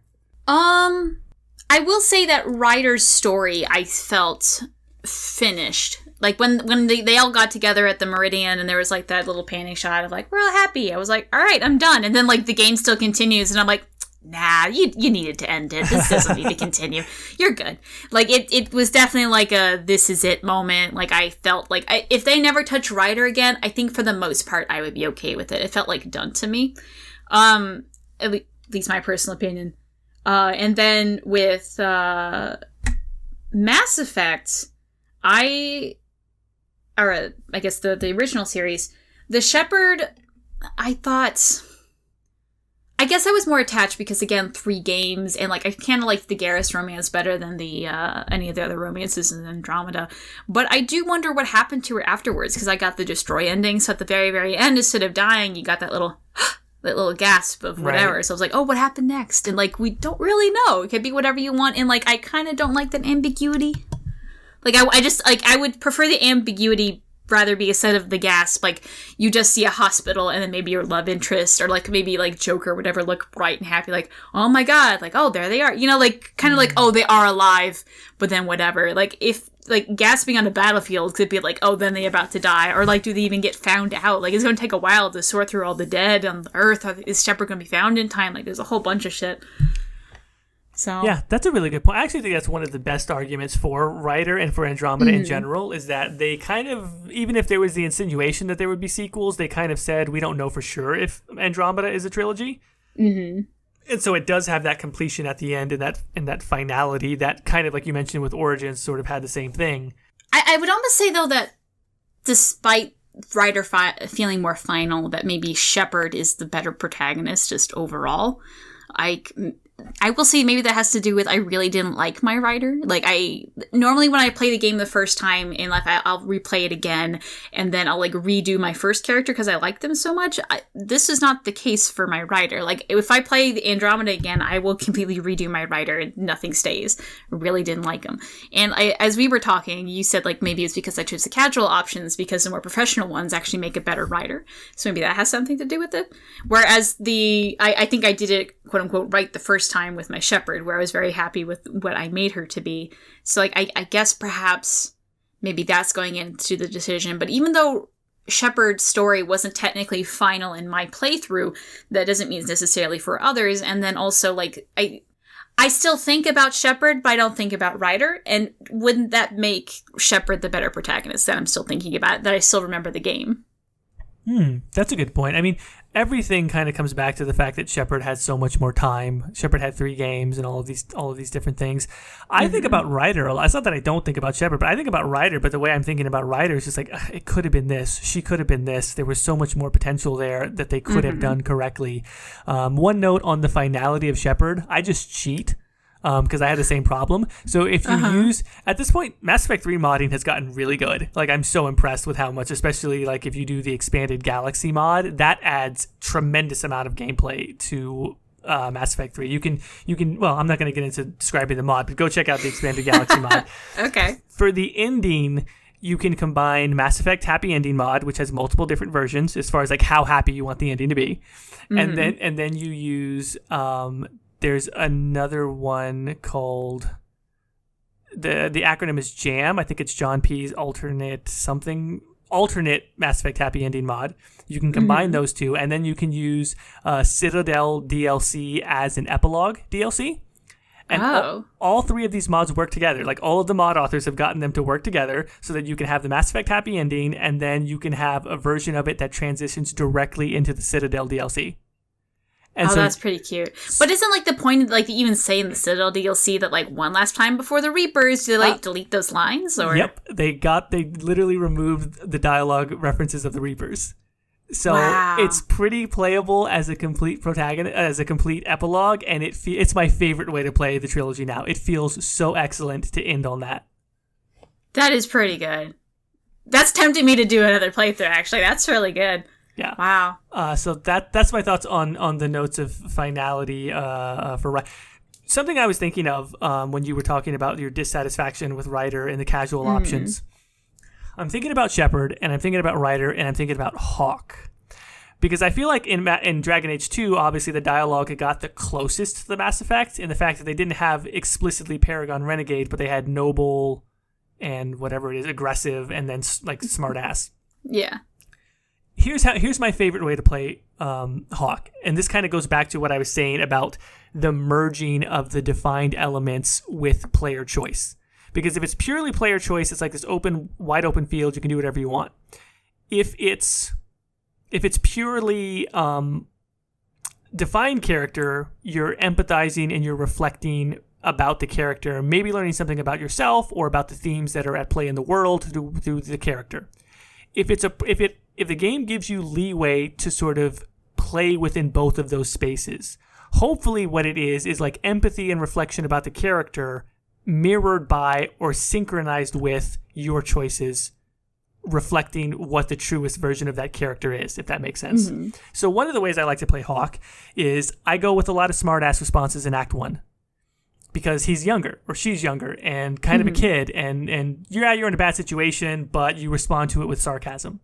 I will say that Ryder's story I felt finished. Like when they all got together at the Meridian and there was like that little panning shot of like, we're all happy. I was like, all right, I'm done. And then like the game still continues and I'm like, nah, you needed to end it. This doesn't need to continue. You're good. Like it was definitely like a this is it moment. Like I felt like if they never touch Ryder again, I think for the most part I would be okay with it. It felt like done to me. At least my personal opinion. And then with Mass Effect, I guess the original series, the Shepard, I guess I was more attached because, again, 3 games, and, like, I kind of liked the Garrus romance better than the any of the other romances in Andromeda. But I do wonder what happened to her afterwards, because I got the Destroy ending, so at the very, very end, instead of dying, you got that little gasp of whatever. Right. So I was like, oh, what happened next? And, like, we don't really know. It could be whatever you want, and, like, I kind of don't like that ambiguity. Like, I just, like, I would prefer the ambiguity rather be a set of the gasp, like, you just see a hospital and then maybe your love interest or, like, maybe, like, Joker or whatever look bright and happy, like, oh my god, like, oh, there they are. You know, like, kind of like, oh, they are alive, but then whatever. Like, if, like, gasping on a battlefield could be like, oh, then they're about to die. Or, like, do they even get found out? Like, it's going to take a while to sort through all the dead on the Earth. Is Shepard going to be found in time? Like, there's a whole bunch of shit. So yeah, that's a really good point. I actually think that's one of the best arguments for Ryder and for Andromeda in general, is that they kind of, even if there was the insinuation that there would be sequels, they kind of said, we don't know for sure if Andromeda is a trilogy. Mm-hmm. And so it does have that completion at the end and that finality that kind of, like you mentioned with Origins, sort of had the same thing. I would almost say, though, that despite Ryder feeling more final, that maybe Shepard is the better protagonist just overall. I will say maybe that has to do with I really didn't like my Ryder. Like, normally when I play the game the first time and like I'll replay it again and then I'll like redo my first character because I like them so much. This is not the case for my Ryder. Like, if I play the Andromeda again, I will completely redo my Ryder and nothing stays. I really didn't like him. And as we were talking, you said like maybe it's because I chose the casual options because the more professional ones actually make a better Ryder. So maybe that has something to do with it. Whereas I think I did it, quote unquote, right the first time with my Shepard, where I was very happy with what I made her to be. So like I guess perhaps maybe that's going into the decision. But even though Shepard's story wasn't technically final in my playthrough, that doesn't mean it's necessarily for others. And then also like I still think about Shepard, but I don't think about Ryder. And wouldn't that make Shepard the better protagonist that I'm still thinking about, that I still remember the game? That's a good point. I mean, everything kind of comes back to the fact that Shepard had so much more time. Shepard had 3 games and all of these different things. I think about Ryder a lot. It's not that I don't think about Shepard, but I think about Ryder. But the way I'm thinking about Ryder is just like, it could have been this. She could have been this. There was so much more potential there that they could have done correctly. One note on the finality of Shepard: I just cheat. Because I had the same problem. So if you use, at this point, Mass Effect 3 modding has gotten really good. Like, I'm so impressed with how much, especially like if you do the expanded Galaxy mod, that adds tremendous amount of gameplay to Mass Effect 3. You can. Well, I'm not going to get into describing the mod, but go check out the expanded Galaxy mod. Okay. For the ending, you can combine Mass Effect Happy Ending mod, which has multiple different versions as far as like how happy you want the ending to be, and then you use there's another one called, the acronym is JAM. I think it's John P's alternate Mass Effect Happy Ending mod. You can combine those two, and then you can use Citadel DLC as an epilogue DLC. And all 3 of these mods work together. Like, all of the mod authors have gotten them to work together so that you can have the Mass Effect Happy Ending, and then you can have a version of it that transitions directly into the Citadel DLC. And so, that's pretty cute. But isn't like the point, like, they even say in the Citadel DLC that like one last time before the Reapers, do they like delete those lines? Or yep, they literally removed the dialogue references of the Reapers. So it's pretty playable as a complete protagonist, as a complete epilogue, and it's my favorite way to play the trilogy now. It feels so excellent to end on that. That is pretty good. That's tempting me to do another playthrough. Actually, that's really good. Yeah. Wow. So that's my thoughts on the notes of finality for something I was thinking of when you were talking about your dissatisfaction with Ryder and the casual options. I'm thinking about Shepard, and I'm thinking about Ryder, and I'm thinking about Hawk. Because I feel like in Dragon Age 2, obviously the dialogue had got the closest to the Mass Effect in the fact that they didn't have explicitly Paragon Renegade, but they had Noble and whatever it is, aggressive, and then like smartass. Yeah. Here's my favorite way to play Hawk, and this kind of goes back to what I was saying about the merging of the defined elements with player choice. Because if it's purely player choice, it's like this wide open field. You can do whatever you want. If it's purely defined character, you're empathizing and you're reflecting about the character, maybe learning something about yourself or about the themes that are at play in the world through the character. If the game gives you leeway to sort of play within both of those spaces, hopefully what it is like empathy and reflection about the character mirrored by or synchronized with your choices, reflecting what the truest version of that character is, if that makes sense. Mm-hmm. So one of the ways I like to play Hawk is I go with a lot of smartass responses in Act 1. Because he's younger or she's younger and kind of a kid, and you're in a bad situation, but you respond to it with sarcasm.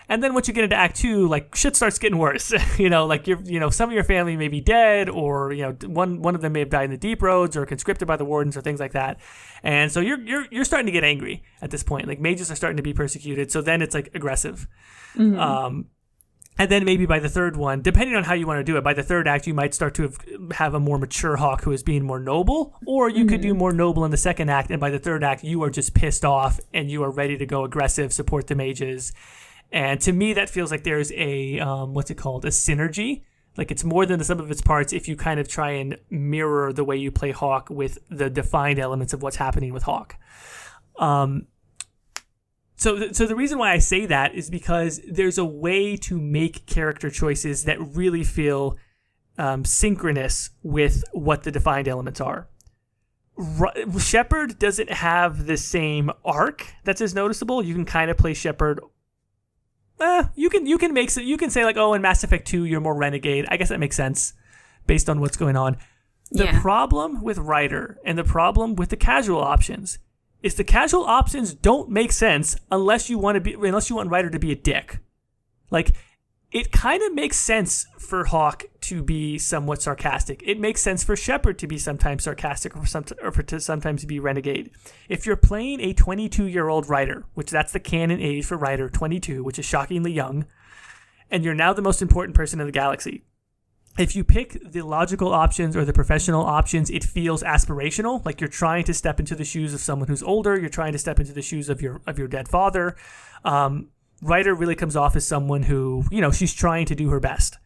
And then once you get into Act 2, like shit starts getting worse. Like some of your family may be dead, or one of them may have died in the deep roads, or conscripted by the wardens, or things like that. And so you're starting to get angry at this point. Like mages are starting to be persecuted, so then it's like aggressive. Mm-hmm. And then maybe by the third one, depending on how you want to do it, by the third act, you might start to have a more mature Hawk who is being more noble, or you could do more noble in the second act, and by the third act, you are just pissed off and you are ready to go aggressive, support the mages. And to me, that feels like there's a, a synergy. Like it's more than the sum of its parts if you kind of try and mirror the way you play Hawk with the defined elements of what's happening with Hawk. So the reason why I say that is because there's a way to make character choices that really feel synchronous with what the defined elements are. Shepard doesn't have the same arc that's as noticeable. You can kind of play Shepard. You can say like, oh, in Mass Effect 2 you're more renegade. I guess that makes sense based on what's going on. The problem with Ryder and the problem with the casual options is the casual options don't make sense unless you want Ryder to be a dick. Like, it kind of makes sense for Hawk to be somewhat sarcastic. It makes sense for Shepard to be sometimes sarcastic or to sometimes be renegade. If you're playing a 22-year-old Ryder, which that's the canon age for Ryder, 22, which is shockingly young, and you're now the most important person in the galaxy, if you pick the logical options or the professional options, it feels aspirational, like you're trying to step into the shoes of someone who's older, you're trying to step into the shoes of your dead father. Ryder really comes off as someone who, she's trying to do her best.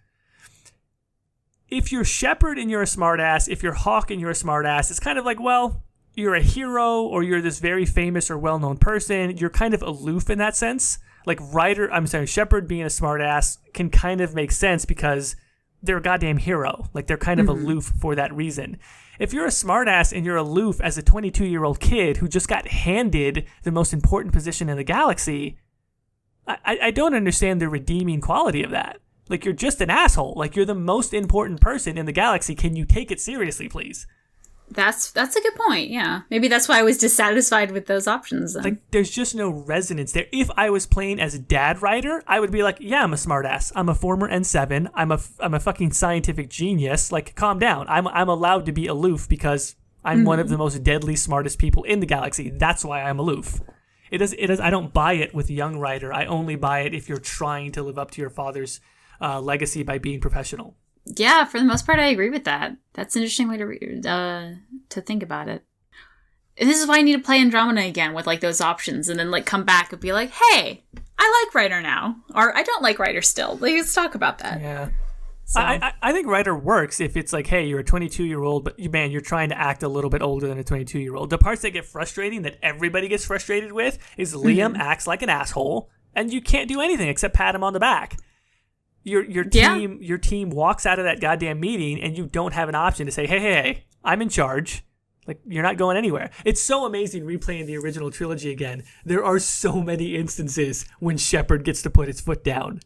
If you're Shepard and you're a smartass, if you're Hawk and you're a smartass, it's kind of like, well, you're a hero or you're this very famous or well-known person. You're kind of aloof in that sense. Like Shepard being a smartass can kind of make sense because they're a goddamn hero. Like, they're kind of aloof for that reason. If you're a smartass and you're aloof as a 22-year-old kid who just got handed the most important position in the galaxy, I don't understand the redeeming quality of that. Like, you're just an asshole. Like, you're the most important person in the galaxy. Can you take it seriously, please? That's a good point, yeah. Maybe that's why I was dissatisfied with those options then. Like, there's just no resonance there. If I was playing as a dad Ryder, I would be like, yeah, I'm a smartass. I'm a former N7. I'm a fucking scientific genius. Like, calm down. I'm allowed to be aloof because I'm one of the most deadly smartest people in the galaxy. That's why I'm aloof. It is. I don't buy it with young Ryder. I only buy it if you're trying to live up to your father's legacy by being professional. Yeah, for the most part, I agree with that. That's an interesting way to think about it. And this is why I need to play Andromeda again with like those options, and then like come back and be like, "Hey, I like Ryder now," or "I don't like Ryder still." Like, let's talk about that. Yeah, so. I think Ryder works if it's like, "Hey, you're a 22-year-old, but man, you're trying to act a little bit older than a 22-year-old." The parts that get frustrating, that everybody gets frustrated with, is Liam acts like an asshole, and you can't do anything except pat him on the back. Your team walks out of that goddamn meeting and you don't have an option to say, hey, I'm in charge. Like, you're not going anywhere. It's so amazing replaying the original trilogy again. There are so many instances when Shepard gets to put his foot down.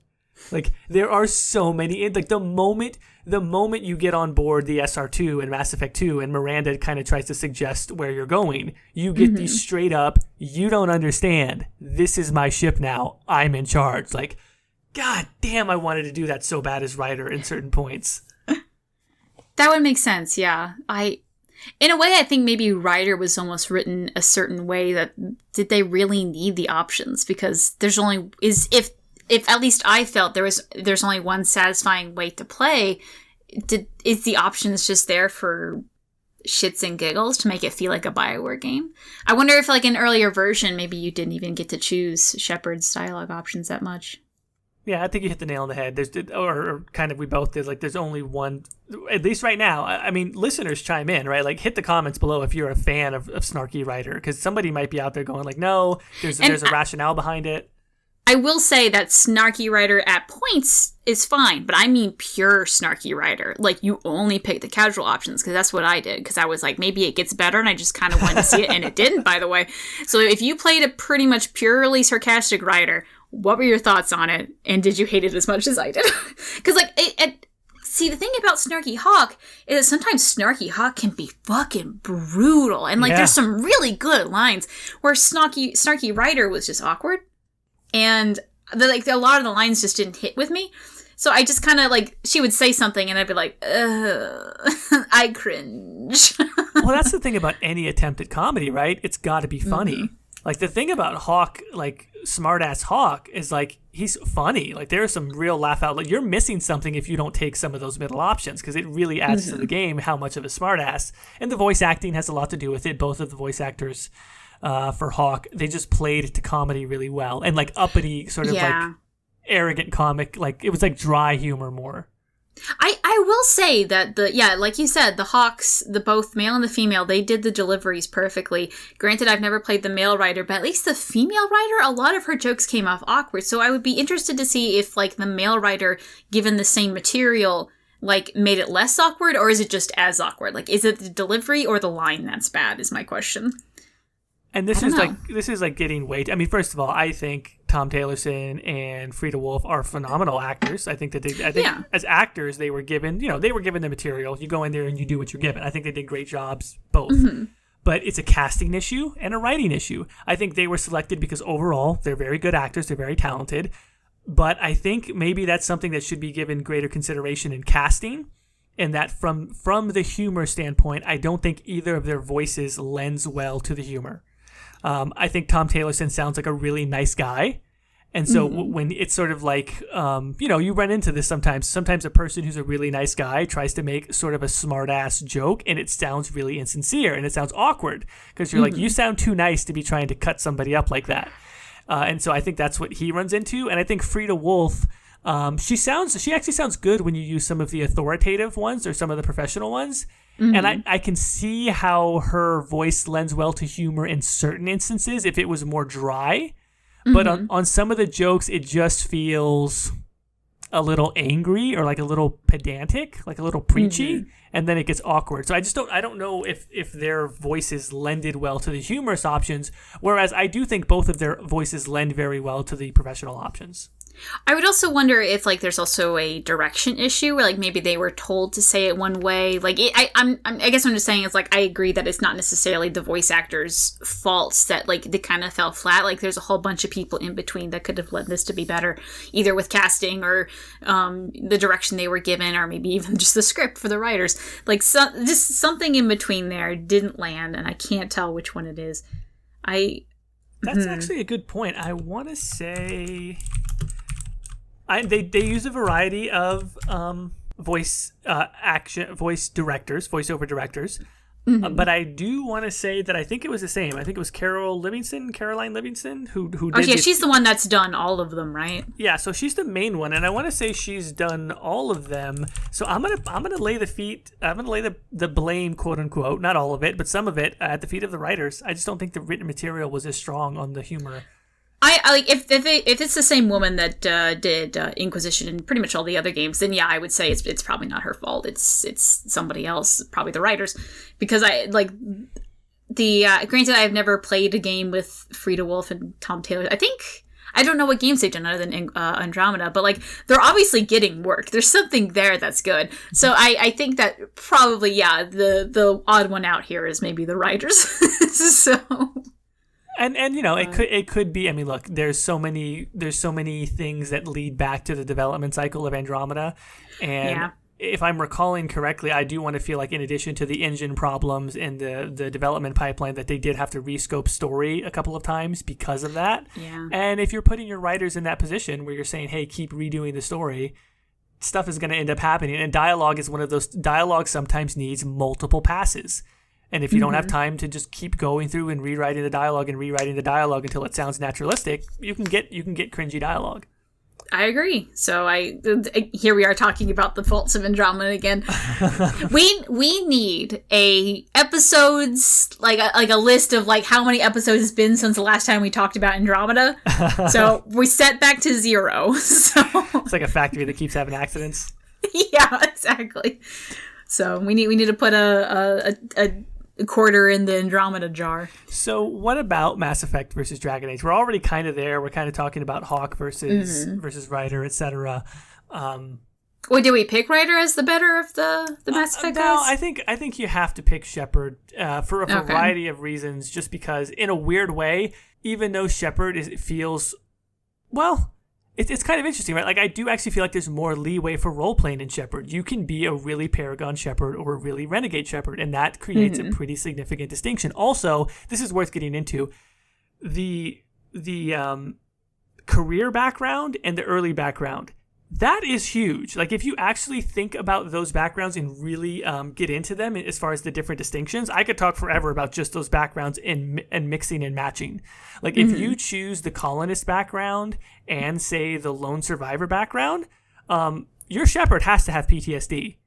Like, there are so many, like, the moment you get on board the SR2 and Mass Effect 2 and Miranda kind of tries to suggest where you're going, you get these straight up, you don't understand, this is my ship now, I'm in charge. Like, god damn, I wanted to do that so bad as Ryder in certain points. That would make sense, yeah. In a way, I think maybe Ryder was almost written a certain way that did they really need the options? Because there's only if at least I felt there's only one satisfying way to play, is the options just there for shits and giggles to make it feel like a Bioware game? I wonder if like an earlier version, maybe you didn't even get to choose Shepard's dialogue options that much. Yeah, I think you hit the nail on the head. Or kind of we both did. Like, there's only one, at least right now. I mean, listeners chime in, right? Like, hit the comments below if you're a fan of Snarky Ryder, because somebody might be out there going like, no, there's a rationale behind it. I will say that Snarky Ryder at points is fine, but I mean pure Snarky Ryder. Like, you only pick the casual options, because that's what I did, because I was like, maybe it gets better, and I just kind of wanted to see it, and it didn't, by the way. So if you played a pretty much purely sarcastic Ryder, what were your thoughts on it, and did you hate it as much as I did? Because, like, see, the thing about Snarky Hawk is that sometimes Snarky Hawk can be fucking brutal, and, like, there's some really good lines where Snarky Ryder was just awkward, and, a lot of the lines just didn't hit with me. So I just kind of, like, she would say something, and I'd be like, I cringe. Well, that's the thing about any attempt at comedy, right? It's got to be funny. Mm-hmm. Like, the thing about Hawk, like, smartass Hawk, is, like, he's funny. Like, there are some real laugh out. Like, you're missing something if you don't take some of those middle options, because it really adds to the game how much of a smartass. And the voice acting has a lot to do with it. Both of the voice actors for Hawk, they just played to comedy really well. And, like, uppity, sort of, like, arrogant comic. Like, it was, like, dry humor more. I will say that like you said, the Hawks, the both male and the female, they did the deliveries perfectly. Granted, I've never played the male Ryder, but at least the female Ryder, a lot of her jokes came off awkward. So I would be interested to see if, like, the male Ryder, given the same material, like, made it less awkward, or is it just as awkward? Like, is it the delivery or the line that's bad, is my question. And this is like getting way. I mean, first of all, I think Tom Taylorson and Frida Wolf are phenomenal actors. I think as actors they were given the material. You go in there and you do what you're given. I think they did great jobs both. Mm-hmm. But it's a casting issue and a writing issue. I think they were selected because overall they're very good actors. They're very talented. But I think maybe that's something that should be given greater consideration in casting. And that from the humor standpoint, I don't think either of their voices lends well to the humor. I think Tom Taylorson sounds like a really nice guy. And so when it's sort of like, you run into this sometimes. Sometimes a person who's a really nice guy tries to make sort of a smart-ass joke, and it sounds really insincere, and it sounds awkward. Because you're like, you sound too nice to be trying to cut somebody up like that. And so I think that's what he runs into. And I think Frida Wolf, she actually sounds good when you use some of the authoritative ones or some of the professional ones. Mm-hmm. And I can see how her voice lends well to humor in certain instances if it was more dry. Mm-hmm. But on some of the jokes, it just feels a little angry or like a little pedantic, like a little preachy, and then it gets awkward. So I don't know if their voices lended well to the humorous options, whereas I do think both of their voices lend very well to the professional options. I would also wonder if, like, there's also a direction issue where, like, maybe they were told to say it one way. Like, I guess what I'm just saying is, like, I agree that it's not necessarily the voice actors' faults that, like, they kind of fell flat. Like, there's a whole bunch of people in between that could have led this to be better, either with casting or the direction they were given, or maybe even just the script for the writers. Like, just something in between there didn't land, and I can't tell which one it is. That's actually a good point. I want to say... They use a variety of voiceover directors, but I do want to say that I think it was the same. I think it was Caroline Livingston, who did. Oh yeah, she's the one that's done all of them, right? Yeah, so she's the main one, and I want to say she's done all of them. So I'm gonna lay the blame, quote unquote, not all of it, but some of it, at the feet of the writers. I just don't think the written material was as strong on the humor. I like if it's the same woman that did Inquisition and pretty much all the other games, then yeah, I would say it's probably not her fault. It's somebody else, probably the writers, because I like the granted I've never played a game with Frida Wolf and Tom Taylor. I think I don't know what games they've done other than Andromeda, but like they're obviously getting work. There's something there that's good. So I think that probably, yeah, the odd one out here is maybe the writers. So and it could be. I mean, look, there's so many things that lead back to the development cycle of Andromeda, and if I'm recalling correctly, I do want to feel like in addition to the engine problems and the development pipeline, that they did have to rescope story a couple of times because of that. Yeah. And if you're putting your writers in that position where you're saying, hey, keep redoing the story, stuff is going to end up happening. And dialogue is one of those. Dialogue sometimes needs multiple passes. And if you don't have time to just keep going through and rewriting the dialogue until it sounds naturalistic, you can get cringy dialogue. I agree. So here we are talking about the faults of Andromeda again. we need a episodes like a list of like how many episodes it's been since the last time we talked about Andromeda. So we set back to 0. So it's like a factory that keeps having accidents. Yeah, exactly. So we need to put a quarter in the Andromeda jar. So what about Mass Effect versus Dragon Age? We're already kind of there. We're kind of talking about Hawk versus Ryder, etc. Wait, did we pick Ryder as the better of the Mass Effect guys? No, I think you have to pick Shepard for a variety of reasons. Just because, in a weird way, even though Shepard feels, well, it's kind of interesting, right? Like, I do actually feel like there's more leeway for role-playing in Shepard. You can be a really Paragon Shepard or a really Renegade Shepard, and that creates a pretty significant distinction. Also, this is worth getting into, the career background and the early background. That is huge. Like, if you actually think about those backgrounds and really get into them as far as the different distinctions, I could talk forever about just those backgrounds and mixing and matching. Like, if you choose the colonist background and, say, the lone survivor background, your Shepard has to have PTSD.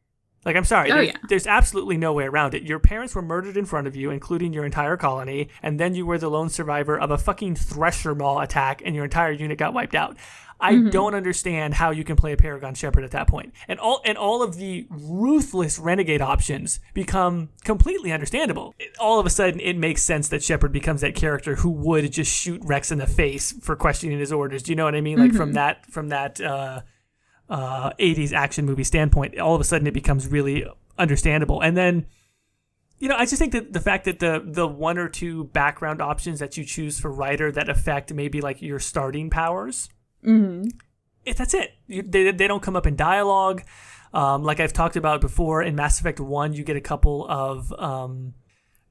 Like, I'm sorry. There's absolutely no way around it. Your parents were murdered in front of you, including your entire colony, and then you were the lone survivor of a fucking Thresher Maw attack, and your entire unit got wiped out. I don't understand how you can play a Paragon Shepard at that point. And all of the ruthless Renegade options become completely understandable. All of a sudden, it makes sense that Shepard becomes that character who would just shoot Rex in the face for questioning his orders. Do you know what I mean? Like, from that 80s action movie standpoint, all of a sudden it becomes really understandable. And then, I just think that the fact that the one or two background options that you choose for Ryder that affect maybe like your starting powers, that's it. They don't come up in dialogue. Like I've talked about before, in Mass Effect 1, you get a couple of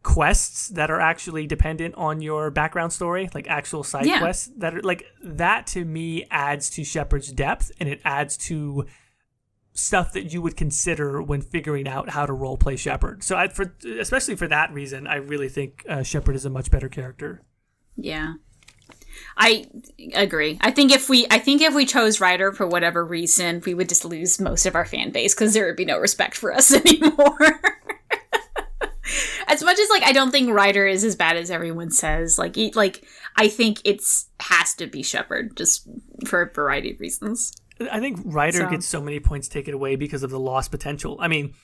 quests that are actually dependent on your background story, like actual side quests that are like that. To me, adds to Shepard's depth, and it adds to stuff that you would consider when figuring out how to role play Shepard. So especially for that reason, I really think Shepard is a much better character. Yeah, I agree. I think if we chose Ryder for whatever reason, we would just lose most of our fan base because there would be no respect for us anymore. As much as, like, I don't think Ryder is as bad as everyone says. Like, I think has to be Shepard, just for a variety of reasons. I think Ryder gets so many points taken away because of the lost potential. I mean,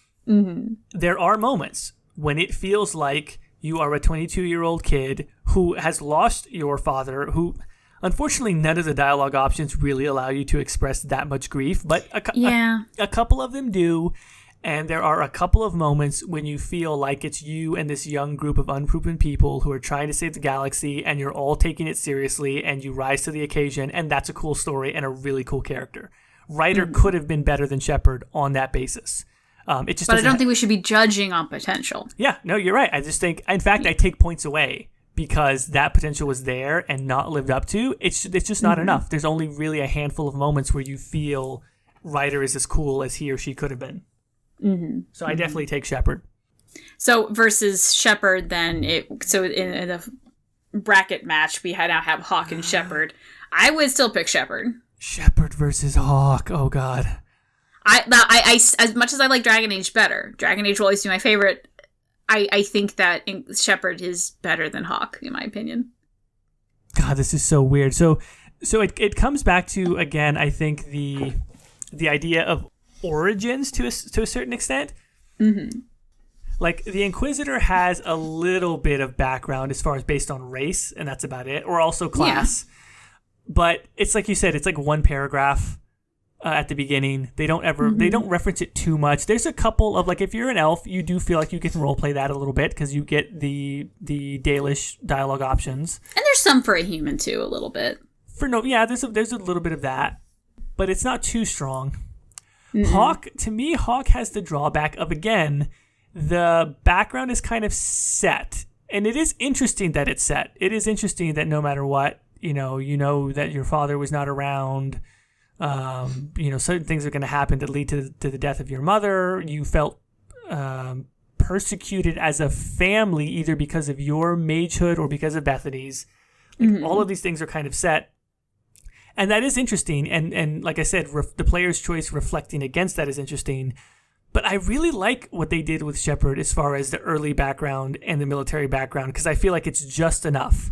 there are moments when it feels like you are a 22-year-old kid who has lost your father, who, unfortunately, none of the dialogue options really allow you to express that much grief, but a couple of them do. And there are a couple of moments when you feel like it's you and this young group of unproven people who are trying to save the galaxy, and you're all taking it seriously, and you rise to the occasion, and that's a cool story and a really cool character. Ryder could have been better than Shepard on that basis. But I don't think we should be judging on potential. Yeah, no, you're right. I just think, in fact, I take points away because that potential was there and not lived up to. It's just not enough. There's only really a handful of moments where you feel Ryder is as cool as he or she could have been. So I definitely take Shepard. So versus Shepard, then in a bracket match, we now have Hawk and Shepard. I would still pick Shepard. Shepard versus Hawk. Oh God. I as much as I like Dragon Age better, Dragon Age will always be my favorite. I think that Shepard is better than Hawk, in my opinion. God, this is so weird. So it comes back to, again, I think the idea of origins to a certain extent. Like, the Inquisitor has a little bit of background as far as based on race, and that's about it, or also class. But it's like you said, it's like one paragraph at the beginning. They don't reference it too much. There's a couple of, like, if you're an elf, you do feel like you can roleplay that a little bit because you get the Dalish dialogue options. And there's some for a human too, a little bit. There's a little bit of that, but it's not too strong. Hawk has the drawback of, again, the background is kind of set, and it is interesting that it's set. It is interesting that no matter what, you know that your father was not around. Certain things are going to happen that lead to the death of your mother. You felt persecuted as a family, either because of your magehood or because of Bethany's. All of these things are kind of set. And that is interesting. And like I said, the player's choice reflecting against that is interesting. But I really like what they did with Shepard as far as the early background and the military background, because I feel like it's just enough.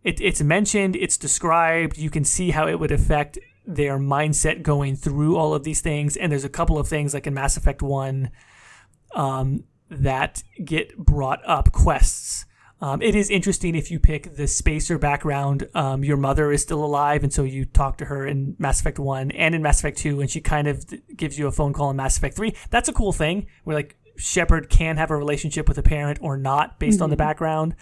It's mentioned, it's described, you can see how it would affect their mindset going through all of these things. And there's a couple of things, like in Mass Effect 1, that get brought up, quests. It is interesting if you pick the spacer background. Your mother is still alive, and so you talk to her in Mass Effect 1 and in Mass Effect 2, and she kind of gives you a phone call in Mass Effect 3. That's a cool thing, where like Shepard can have a relationship with a parent or not based on the background.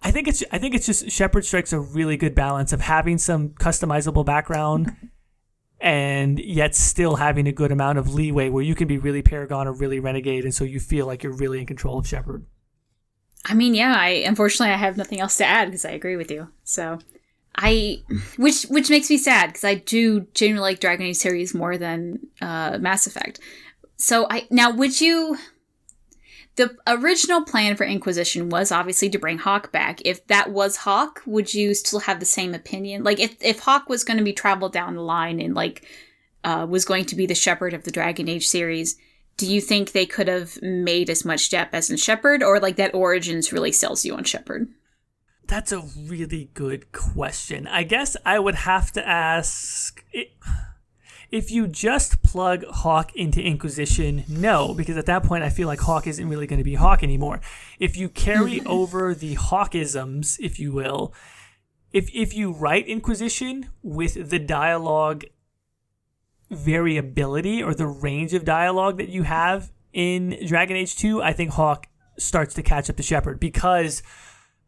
I think it's just Shepard strikes a really good balance of having some customizable background and yet still having a good amount of leeway where you can be really Paragon or really Renegade, and so you feel like you're really in control of Shepard. I mean, yeah, unfortunately I have nothing else to add because I agree with you. So which makes me sad because I do genuinely like Dragon Age series more than Mass Effect. So the original plan for Inquisition was obviously to bring Hawk back. If that was Hawk, would you still have the same opinion? Like, if Hawk was going to be traveled down the line and, like, was going to be the Shepard of the Dragon Age series, do you think they could have made as much depth as in Shepard? Or, like, that Origins really sells you on Shepard? That's a really good question. I guess I would have to ask... If you just plug Hawk into Inquisition, no, because at that point I feel like Hawk isn't really going to be Hawk anymore. If you carry over the Hawkisms, if you will, if you write Inquisition with the dialogue variability or the range of dialogue that you have in Dragon Age 2, I think Hawk starts to catch up to Shepard, because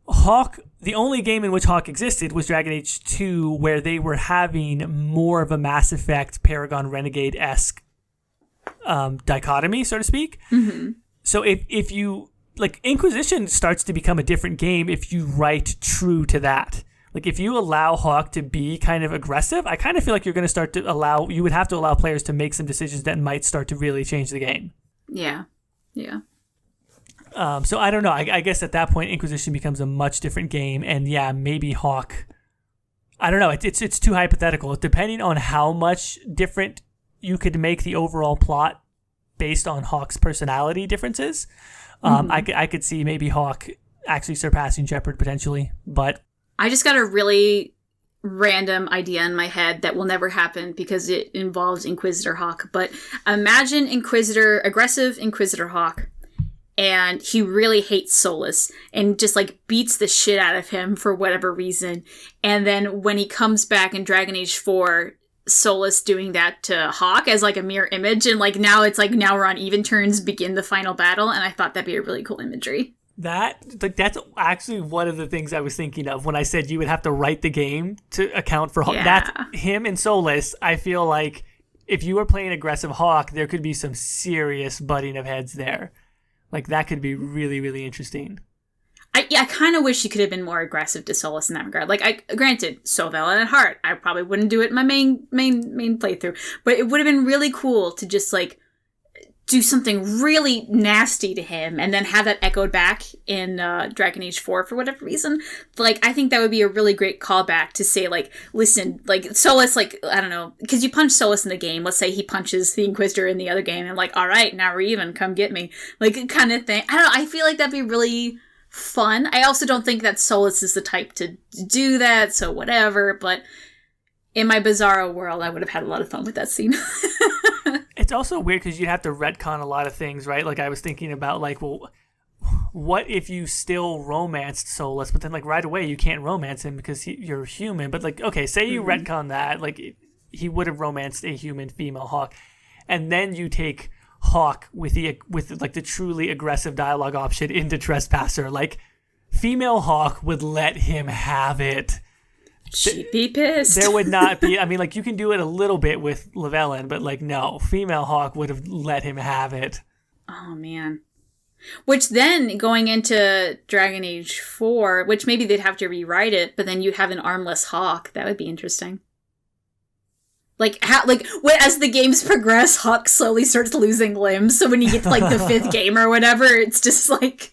Hawk, the only game in which Hawk existed was Dragon Age 2, where they were having more of a Mass Effect Paragon Renegade-esque dichotomy, so to speak. So if you, like, Inquisition starts to become a different game if you write true to that. Like, if you allow Hawk to be kind of aggressive, I kind of feel like you're going to you would have to allow players to make some decisions that might start to really change the game. Yeah. So I don't know. I guess at that point, Inquisition becomes a much different game, and yeah, maybe Hawk. I don't know. It's too hypothetical. Depending on how much different you could make the overall plot based on Hawk's personality differences, I could see maybe Hawk actually surpassing Shepard potentially. But I just got a really random idea in my head that will never happen because it involves Inquisitor Hawk. But imagine aggressive Inquisitor Hawk. And he really hates Solus and just, like, beats the shit out of him for whatever reason. And then when he comes back in Dragon Age 4, Solus doing that to Hawk as, like, a mirror image. And, like, now we're on even terms, begin the final battle. And I thought that'd be a really cool imagery. That's actually one of the things I was thinking of when I said you would have to write the game to account for Hawk. Yeah. That's him and Solus. I feel like if you were playing aggressive Hawk, there could be some serious butting of heads there. Like, that could be really, really interesting. I kind of wish you could have been more aggressive to Solus in that regard. Like, granted, so valid at heart. I probably wouldn't do it in my main playthrough. But it would have been really cool to just, like, do something really nasty to him and then have that echoed back in Dragon Age 4 for whatever reason. Like, I think that would be a really great callback to say, like, listen, like, Solus, like, I don't know, because you punch Solus in the game. Let's say he punches the Inquisitor in the other game and, like, all right, now we're even, come get me. Like, kind of thing. I don't know, I feel like that'd be really fun. I also don't think that Solus is the type to do that, so whatever, but in my Bizarro world, I would have had a lot of fun with that scene. It's also weird because you'd have to retcon a lot of things, right? Like, I was thinking about, like, well, what if you still romanced Solus, but then like right away you can't romance him because you're human. But like, okay, say you retcon that, like he would have romanced a human female Hawk, and then you take Hawk with like the truly aggressive dialogue option into Trespasser. Like, female Hawk would let him have it. She'd be pissed. There would not be. I mean, like, you can do it a little bit with Llywelyn, but like, no, female Hawk would have let him have it. Oh man. Which then, going into Dragon Age 4, which maybe they'd have to rewrite it, but then you'd have an armless Hawk. That would be interesting. Like, as the games progress, Hawk slowly starts losing limbs, so when you get to, like, the 5th game or whatever, it's just, like,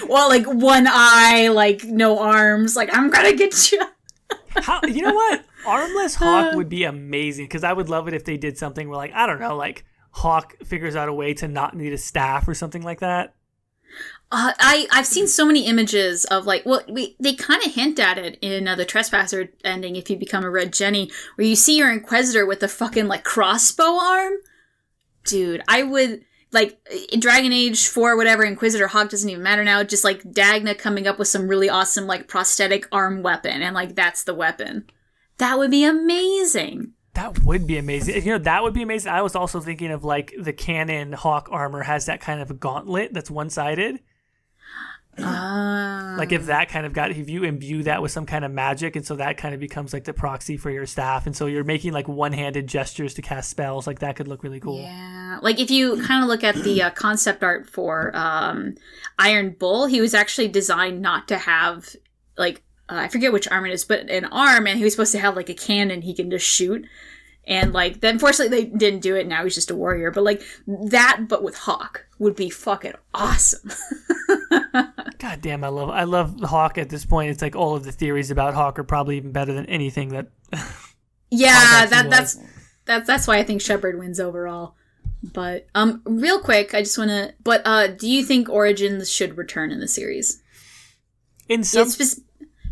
well, like, one eye, like, no arms, like, I'm gonna get you. You know what? Armless Hawk would be amazing, because I would love it if they did something where, like, I don't know, like, Hawk figures out a way to not need a staff or something like that. I've seen so many images of like, well, they kind of hint at it in the Trespasser ending if you become a Red Jenny, where you see your Inquisitor with a fucking like crossbow arm. Dude, I would, like, in Dragon Age 4 whatever, Inquisitor Hawk doesn't even matter now, just like Dagna coming up with some really awesome like prosthetic arm weapon, and like that's the weapon. That would be amazing. That would be amazing. You know, that would be amazing. I was also thinking of, like, the canon Hawk armor has that kind of a gauntlet that's one-sided. Like, if that kind of if you imbue that with some kind of magic, and so that kind of becomes, like, the proxy for your staff, and so you're making, like, one-handed gestures to cast spells, like, that could look really cool. Yeah. Like, if you kind of look at the concept art for Iron Bull, he was actually designed not to have, like, I forget which arm it is, but an arm, and he was supposed to have, like, a cannon he can just shoot. And, like, unfortunately, they didn't do it. Now he's just a warrior. But, like, that, but with Hawk, would be fucking awesome. God damn, I love Hawk at this point. It's like all of the theories about Hawk are probably even better than anything that... Yeah, that's why I think Shepard wins overall. But, real quick, I just want to... But, do you think Origins should return in the series? In some...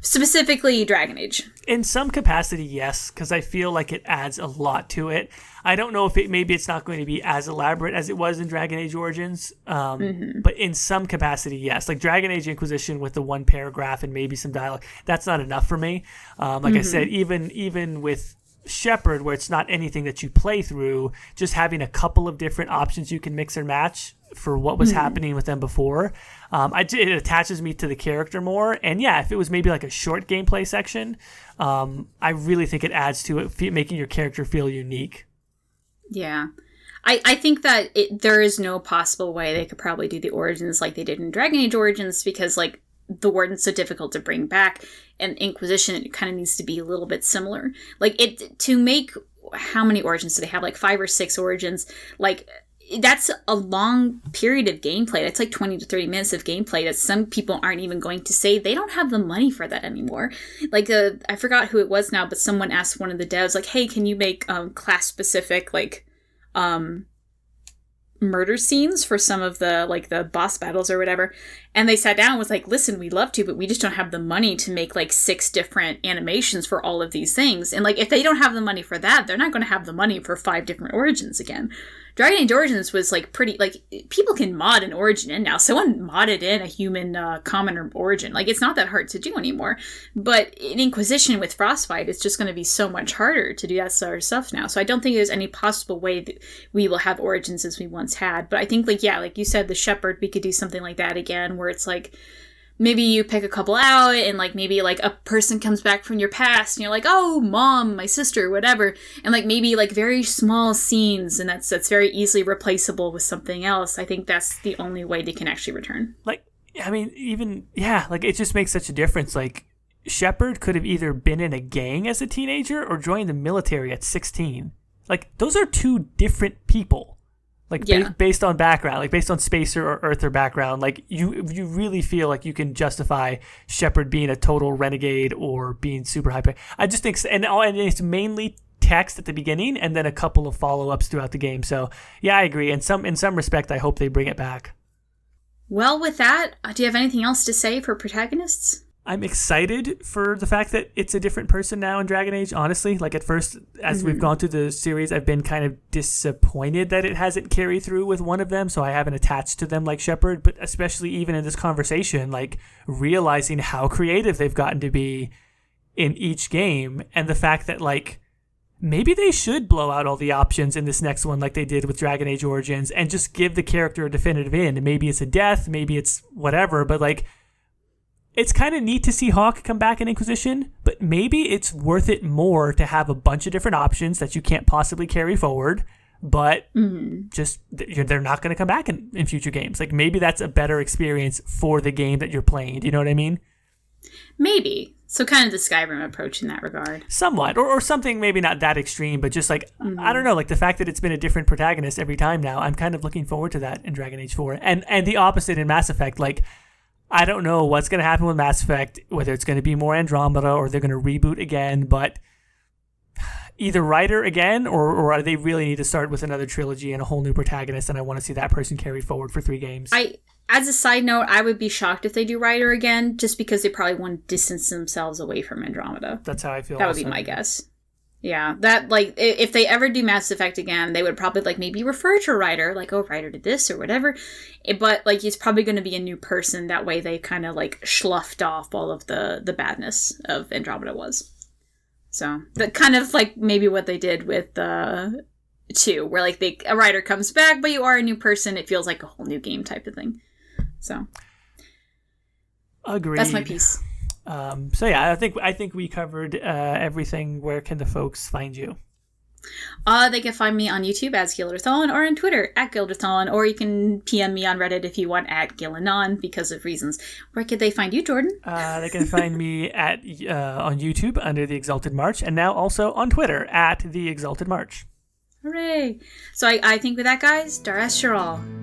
Specifically Dragon Age. In some capacity, yes, because I feel like it adds a lot to it. I don't know if maybe it's not going to be as elaborate as it was in Dragon Age Origins, but in some capacity, yes. Like Dragon Age Inquisition with the one paragraph and maybe some dialogue, that's not enough for me. I said, even with Shepard, where it's not anything that you play through, just having a couple of different options you can mix and match for what was happening with them before, it attaches me to the character more. And yeah, if it was maybe like a short gameplay section, I really think it adds to it, making your character feel unique. Yeah. I think that there is no possible way they could probably do the Origins like they did in Dragon Age Origins, because like the Warden's so difficult to bring back, and Inquisition, it kind of needs to be a little bit similar. Like, to make, how many Origins do they have? Like 5 or 6 Origins. Like, that's a long period of gameplay. That's like 20 to 30 minutes of gameplay that some people aren't even going to say. They don't have the money for that anymore. Like, I forgot who it was now, but someone asked one of the devs, like, hey, can you make class-specific, like, murder scenes for some of the, like, the boss battles or whatever? And they sat down and was like, listen, we'd love to, but we just don't have the money to make like 6 different animations for all of these things. And like, if they don't have the money for that, they're not going to have the money for 5 different Origins again. Dragon Age Origins was like pretty, like, people can mod an Origin in now. Someone modded in a human commoner Origin. Like, it's not that hard to do anymore. But in Inquisition with Frostbite, it's just going to be so much harder to do that sort of stuff now. So I don't think there's any possible way that we will have Origins as we once had. But I think, like, yeah, like you said, the Shepherd, we could do something like that again, where it's like, maybe you pick a couple out, and like maybe like a person comes back from your past and you're like, oh, mom, my sister, whatever, and like maybe like very small scenes, and that's very easily replaceable with something else. I think that's the only way they can actually return. Like, I mean, even, yeah, like it just makes such a difference. Like, Shepard could have either been in a gang as a teenager or joined the military at 16. Like, those are 2 different people. Like, yeah. Based on background, like based on Spacer or Earther background, like you really feel like you can justify Shepard being a total renegade or being super hyper. I just think, and it's mainly text at the beginning and then a couple of follow-ups throughout the game. So yeah, I agree. In some respect, I hope they bring it back. Well, with that, do you have anything else to say for Protagonists? I'm excited for the fact that it's a different person now in Dragon Age, honestly. Like, at first, as we've gone through the series, I've been kind of disappointed that it hasn't carried through with one of them, so I haven't attached to them like Shepard, but especially even in this conversation, like, realizing how creative they've gotten to be in each game, and the fact that, like, maybe they should blow out all the options in this next one like they did with Dragon Age Origins and just give the character a definitive end. Maybe it's a death, maybe it's whatever, but, like, it's kind of neat to see Hawk come back in Inquisition, but maybe it's worth it more to have a bunch of different options that you can't possibly carry forward, but just they're not going to come back in future games. Like, maybe that's a better experience for the game that you're playing. Do you know what I mean? Maybe. So kind of the Skyrim approach in that regard. Somewhat. Or something maybe not that extreme, but just like, I don't know, like the fact that it's been a different protagonist every time now, I'm kind of looking forward to that in Dragon Age 4. And the opposite in Mass Effect, like, I don't know what's going to happen with Mass Effect, whether it's going to be more Andromeda or they're going to reboot again, but either writer again or they really need to start with another trilogy and a whole new protagonist, and I want to see that person carried forward for 3 games. As a side note, I would be shocked if they do writer again, just because they probably want to distance themselves away from Andromeda. That's how I feel. That would be my guess. Yeah, that, like, if they ever do Mass Effect again, they would probably, like, maybe refer to a writer, like, oh, writer did this or whatever. But, like, he's probably going to be a new person. That way they kind of, like, sloughed off all of the badness of Andromeda was. So, that kind of, like, maybe what they did with 2, where, like, a writer comes back, but you are a new person. It feels like a whole new game type of thing. So, agreed. That's my piece. So yeah, I think we covered everything. Where can the folks find you? They can find me on YouTube as Ghildirthalen, or on Twitter at Ghildirthalen, or you can PM me on Reddit if you want at Gillanon because of reasons. Where could they find you, Jordan? They can find me at on YouTube under The Exalted March, and now also on Twitter at The Exalted March. Hooray! So I think with that, guys, Dar es Shiral.